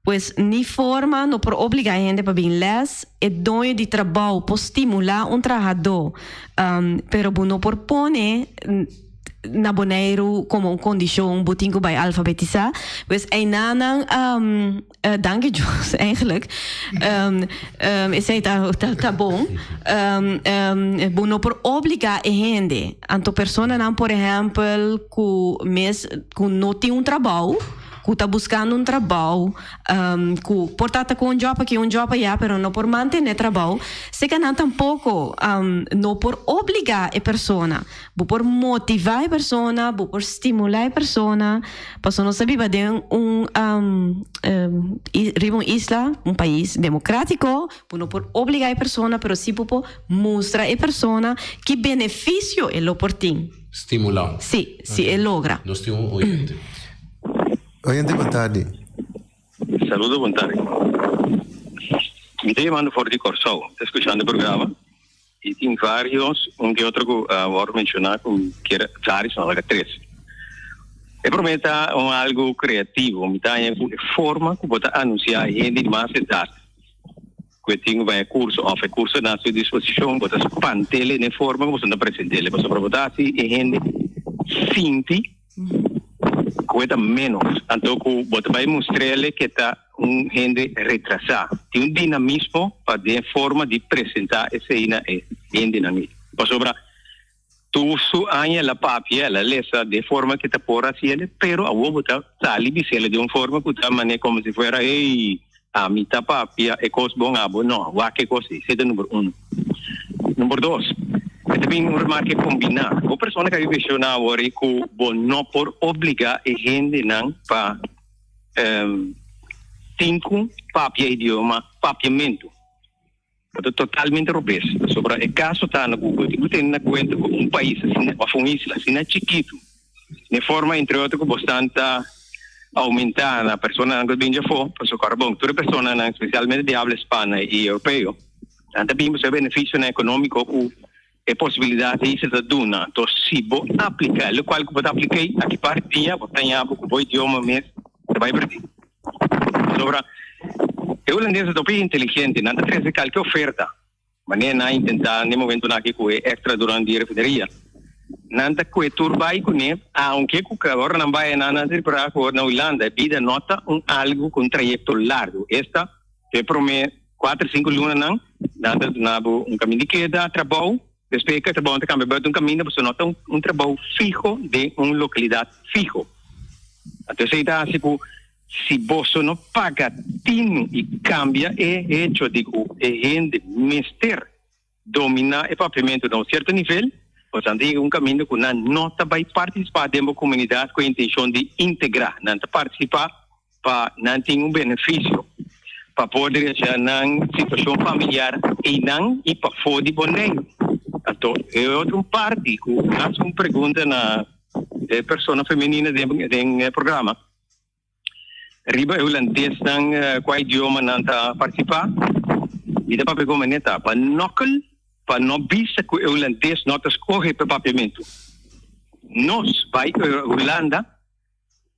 Pues ni forma no por obrigar a gente para bem les é dono de trabalho para estimular trabalhador, pero não por pôr na boneiro como condição botinho bij alfabetizar, pues é nada dank Jos eigenlijk esse aí tá bom, não por obrigar a gente, então pessoa não por exemplo que não tem trabalho que está buscando trabalho, que portanto com job aqui, job allá, pero não por manter trabalho, se que não tampouco, não por obrigar a pessoa, por motivar a pessoa, por estimular a pessoa, para não saber de isla, país democrático, não por obrigar a pessoa, pero sim por mostrar a pessoa que benefício é lo por ti. Estimular. Sim, é logra. Nós temos oyente. Oyente, boa tarde. Saludo, boa tarde. Me estou chamando Ford de Corsol, estou escutando o programa e tem vários, que outro que vou mencionar, que era vários, não, era 3. Eu prometo algo criativo, me dá forma que vou anunciar a gente de mais idade. Que tenho um curso, ou curso na sua disposição, vou espantá-lo de forma que você não apresenta ele. Você pode botar assim, a gente sinta cuesta menos, então que você vai mostrar-lhe que está gente retrasada. Tem dinamismo para de forma de apresentar esse dinamismo. Por sobre tu suanya la papia, la lesa de forma que está por assim, pero a vos está ali dizendo de uma forma que está maneira como se fuera a mitad papia é coisa bom, não, o que coisa, esse é o número 1. Número 2. Também uma remarca combinar. A pessoa que menciona agora que não por obrigar a gente não para cinco papia idioma papiamento. Totalmente robês. Sobre o caso está na Google, tem na conta que país assim, uma isla assim é chiquito, de forma entre outros que bastante aumentar na pessoa que vem já for, para socorrer bom. Toda pessoa especialmente de habla hispana e europeu, também tem benefício econômico e possibilidade de ser duna. Então, se você aplicar, o qual você aplicar, aqui partia, você tem o idioma mesmo, você vai perder. Sobre o holandês é bem inteligente, não tem qualquer oferta, mas nem tentar, nem momento que é extra durante a refineria. nanta turbai kune, aunque agora não vai na Tripura ou na Holanda, vida nota algo com trayecto largo. Esta é para mim 4-5 lunas não, nada caminho de queda, trabalho, depois que trabalho cambia para caminho, você nota trabalho fijo de localidade fijo. Então se está assim, se você não paga tino e cambia, é hecho de gente mister dominar o papiamento a certo nível. Portanto, caminho que não vai participar de uma comunidade com a intenção de integrar, não participar para não ter benefício, para poder já na situação familiar e para fora de boneiro. Então, é outra parte que nós pergunta na pessoa feminina do programa. Riba holandês qual idioma não está participar? E depois pergunta neta para nokkel. Para não visa que o holandês não escolhe para papiamento. Nós, vai Holanda,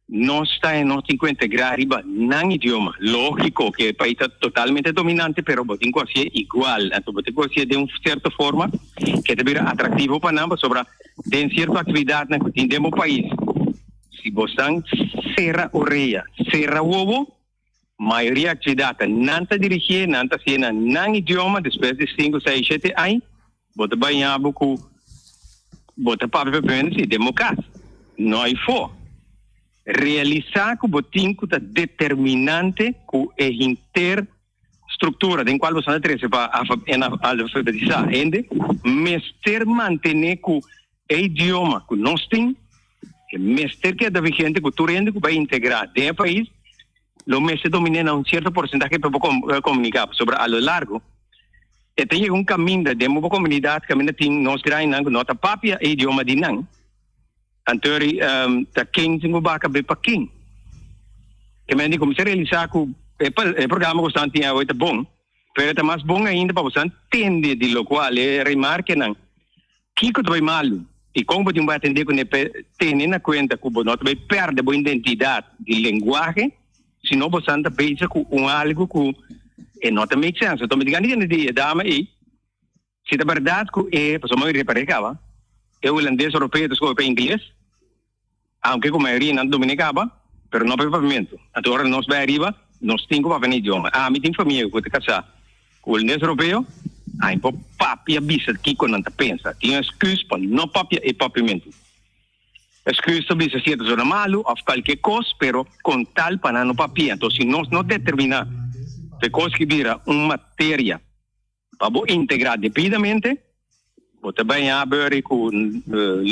nós estamos em 50 graus no idioma. Lógico que o país é totalmente dominante, mas tem que ser igual. Então, tem que ser de uma certa forma que deve ser atrativo para nós, sobre de certa atividade que tem no país. Se você serra orelha, serra ovo, maioria atividade não está dirigida, não está sendo no idioma, depois de 5, 6, 7 anos, você vai ganhar com você para ver democracia. Não é for. Realizar que você tem que determinante com a interestrutura em qual você não tem para alfabetizar, mas ter manter com o idioma que nós temos, mas ter que é da vigente que tu rende que vai integrar dentro do país. Lo meses dominan un cierto porcentaje para comunicar sobre a lo largo. Tem caminho de uma comunidade que ainda tem nós grandes nota papia e idioma de não. Então, quem tem o baca bem para quem? Que me como se realizar que o programa que você tem é bom, mas é mais bom ainda para você entender de lo qual é remarque não. Que vai mal e como você vai atender com tem na conta que você não vai perder a identidade de linguagem. Se não você anda pensa com algo que não make sense. Então me diga de dama aí, se é verdade que pessoa mais reparava, é o holandês europeu que escolhe inglês, aunque com a maioria não dominicava, mas não para pavimento. Então agora nós vai arriba, nós temos que fazer idioma. Me tem família que casar com o holandês europeu, aí por papia bisa que quando não pensa, tem excuse para não papia e pavimento. Escrever sobre se é zona malo ou qualquer coisa, pero com tal para não papel. Então, se nós não determinar que coisa que vira uma matéria para integrar devidamente, você vai abrir com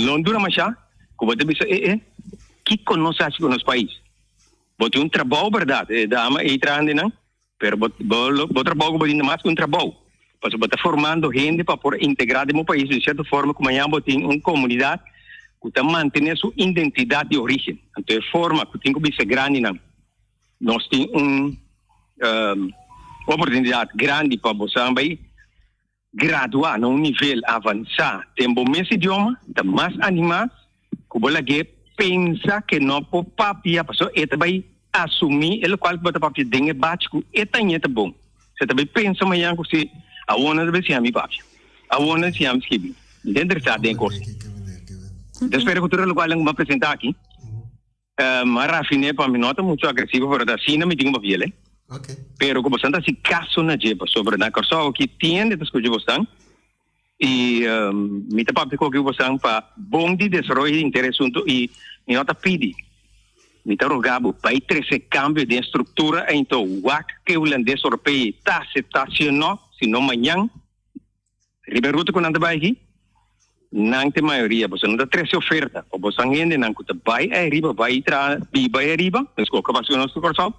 Londres, mas já, que você vai dizer, que conosco com nosso país? Você tem trabalho, verdade, dama e trande não, pero você trabalho com mais que trabalho. Porque você está formando gente para poder integrar no país de certa forma, como amanhã você tem uma comunidade que está mantendo sua identidade de origem. Então, a forma que tem que ser grande, nós temos uma oportunidade grande para você graduar num nível avançado. Tem um mesmo idioma, tem mais animais, que você pensa que não pode papia, a pessoa vai assumir o qual você papia dentro bate que é bom. Você também pensa amanhã que se a ona deve ser a minha papia, a ona se a minha esquibi. Dentro da dentro espero que tudo o qual eu vou apresentar aqui. Mas rafinei para a minha nota muito agressiva para dar cena me diga para ele. Pero como você se caso na jepa sobre na corso que tem das coisas você e me tá papo que você para bom de desenvolvimento de interesse e me nota pedi. Me tá rogado para ter esse cambio de estrutura então o que o holandês europeu está aceitando se não amanhã Riberuto quando anda vai aqui não tem maioria, você não dá 13 ofertas. Ou você ainda não está vai arriba, vai entrar, vai arriba, mas qual que vai ser o nosso corso?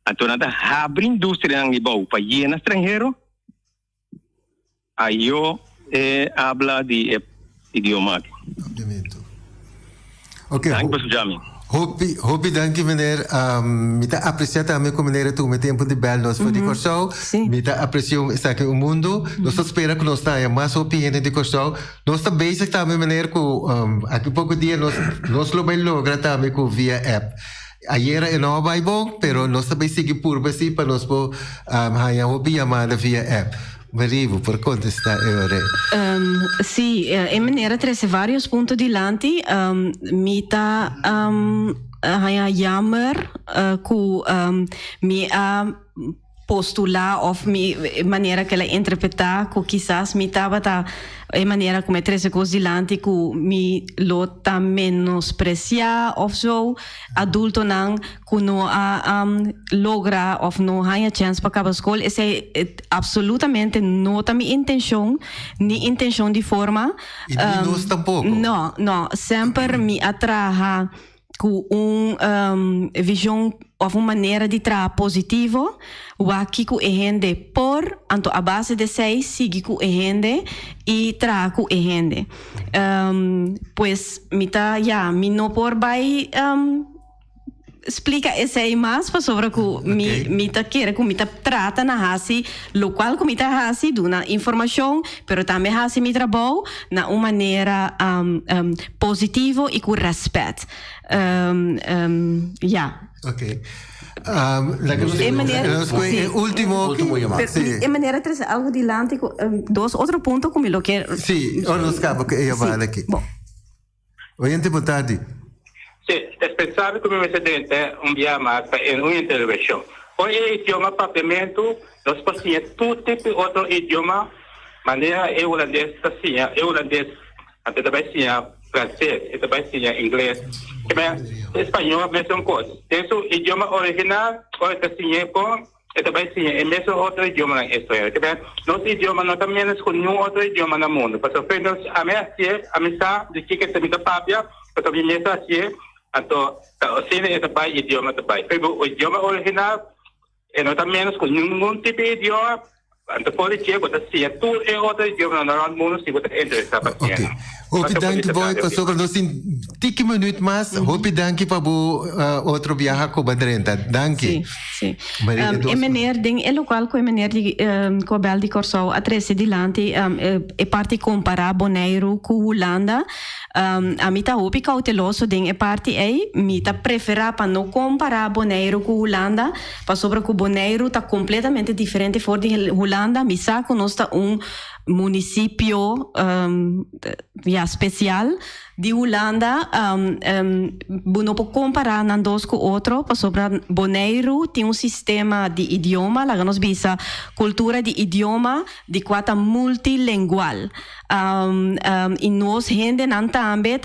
Então, nada abre indústria em Libau para ir no estrangeiro. Aí eu habla de idioma. Obviamente. Ok. Hopi, dank je meneer. Mita aprecia também com meneer tu met tempo de bel nos de Corsau. Mita aprecia está aqui o mundo. Nós espera que nós tenha mais opinião de Corsau. Nós está basic também meneer com aqui pouco dia nós lo vai lograr também com via app. Ayer não vai bom, pero nós também seguir por basi para nós po haya hopi chamada via app. Marivo, por contestar ahora. Sí, en manera trece varios puntos delante. Mita jammer que me postular of mi maneira que ela interpretar que quizás mi tabata e maneira como trece coisas delante que mi lota menospreciar of so adulto não que não logra of não há chance para acabar a escola essa é absolutamente não tá minha intenção nem intenção de forma e nós tampouco não sempre me atraha com visão ou uma maneira de trabalhar positivo o aqui com a gente por anto a base de sei sigue com a gente e trabalhar com a gente pues mita mi não por vai explica esse aí mais para sobre que mita quer que mita trata na hasi lo qual que mita hasi duna informação pero também hasi mi trabalho na uma maneira positivo e com respeito Ok. Último llamado. En manera tres algo delante, dos otro punto como lo que. Sí, ahora nos acaba que ella va aquí. Oyente, boa tarde. Sim, é pensado que o meu presidente dia mais em uma intervenção. O idioma papiamento, nós passamos todo tipo de outro idioma, maneira holandês, até também sim francês, e também sim inglês. Espanhol é a mesma coisa. Tem o idioma original, ou é sim bom, e também sim é mesmo outro idioma na história. Nosso idioma não também é com nenhum outro idioma no mundo. Porque nós a missa de que se me dá papia, porque a missa assim, então o cine é também idioma também. O idioma original é não também com nenhum tipo de idioma. Então pode ser que você tudo é outro idioma no mundo se você interessa para okay. Hope danke boy para sobre nós em 10 minutos mais. Hope danke para outro viaje com Badrenta. Danke. Sim. E meneer ding é local com meneer de Cobel de Corsou a 13 delante é parte comparar Bonaire com Holanda. A mim tá hope cauteloso ding é parte aí me tá preferar para não comparar Bonaire com Holanda, para sobre que Bonaire tá completamente diferente fora de Holanda. Me saco nós tá município especial de Holanda não pode comparar não dois com outro para sobre Bonaire tem sistema de idioma lá nós bisa cultura de idioma de quatro multilingual e nós gente não também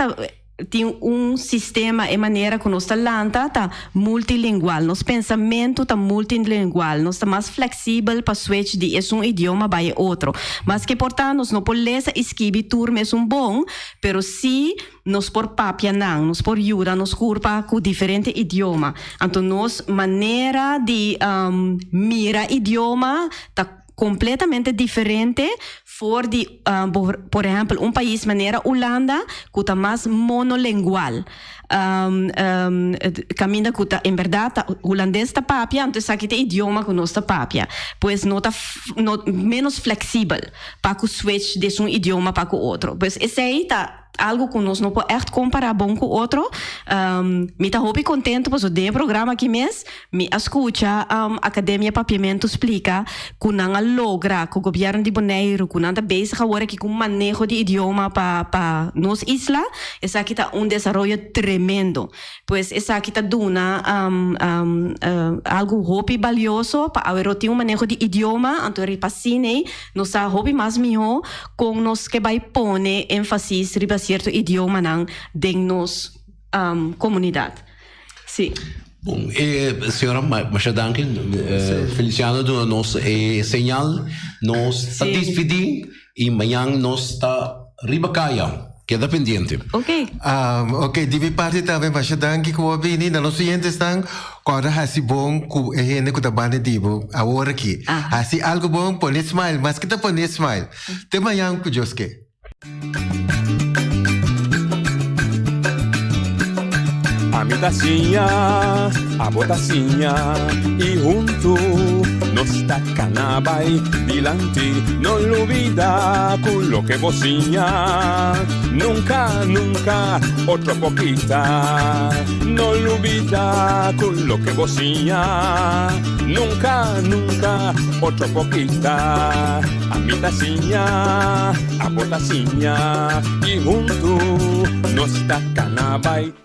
tem sistema e maneira que nossa lanta tá multilingual, nosso pensamento tá multilingual, nós tá mais flexível para switch de idioma para outro, mas que portanto nós não podemos escrever turma é bom, pero se nós por papia não, nós por ajuda nos curpa com diferente idioma, então nós maneira de mira idioma tá completamente diferente for de, por exemplo, país maneira Holanda que está mais monolingual. Caminha que em verdade holandês está papia, então aqui tem idioma que não está papia, pois não está menos flexível para que switch de um idioma para o outro. Pois esse aí está algo que nós não podemos comparar bom com o outro. Me está muito contente por o programa aqui mesmo. Me escuta Academia Papiamento explica que não logra que o governo de Bonaire que não está bem agora aqui com o manejo de idioma para nossa isla. Essa aqui está desenvolvimento tremendo. Pois essa aqui está dando algo muito valioso para haver um manejo de idioma. Então, repassinei nossa hobby mais melhor com nós que vai pôr ênfase sobre certo idioma não de nossa comunidade. Sim. Bom, senhora Machadanke, Feliciano do nosso señal, nós está despedindo e amanhã nós está ribacaia. Queda pendiente. Ok. Ok, de minha parte também, Machadanke, que o Bini, na nossa gente estão quando há bom que a gente que está bandido agora aqui. Há algo bom, põe smile, mas que está põe smile. Até amanhã, que Deus quer. A mi tacinha, a botacinha e junto nos tacanabay dilante, no lo olvida con lo que vocinha, nunca, nunca, otro poquita, no lo olvida con lo que vocinha, nunca, nunca, otro poquita. A botacinha, y junto nos da canabay.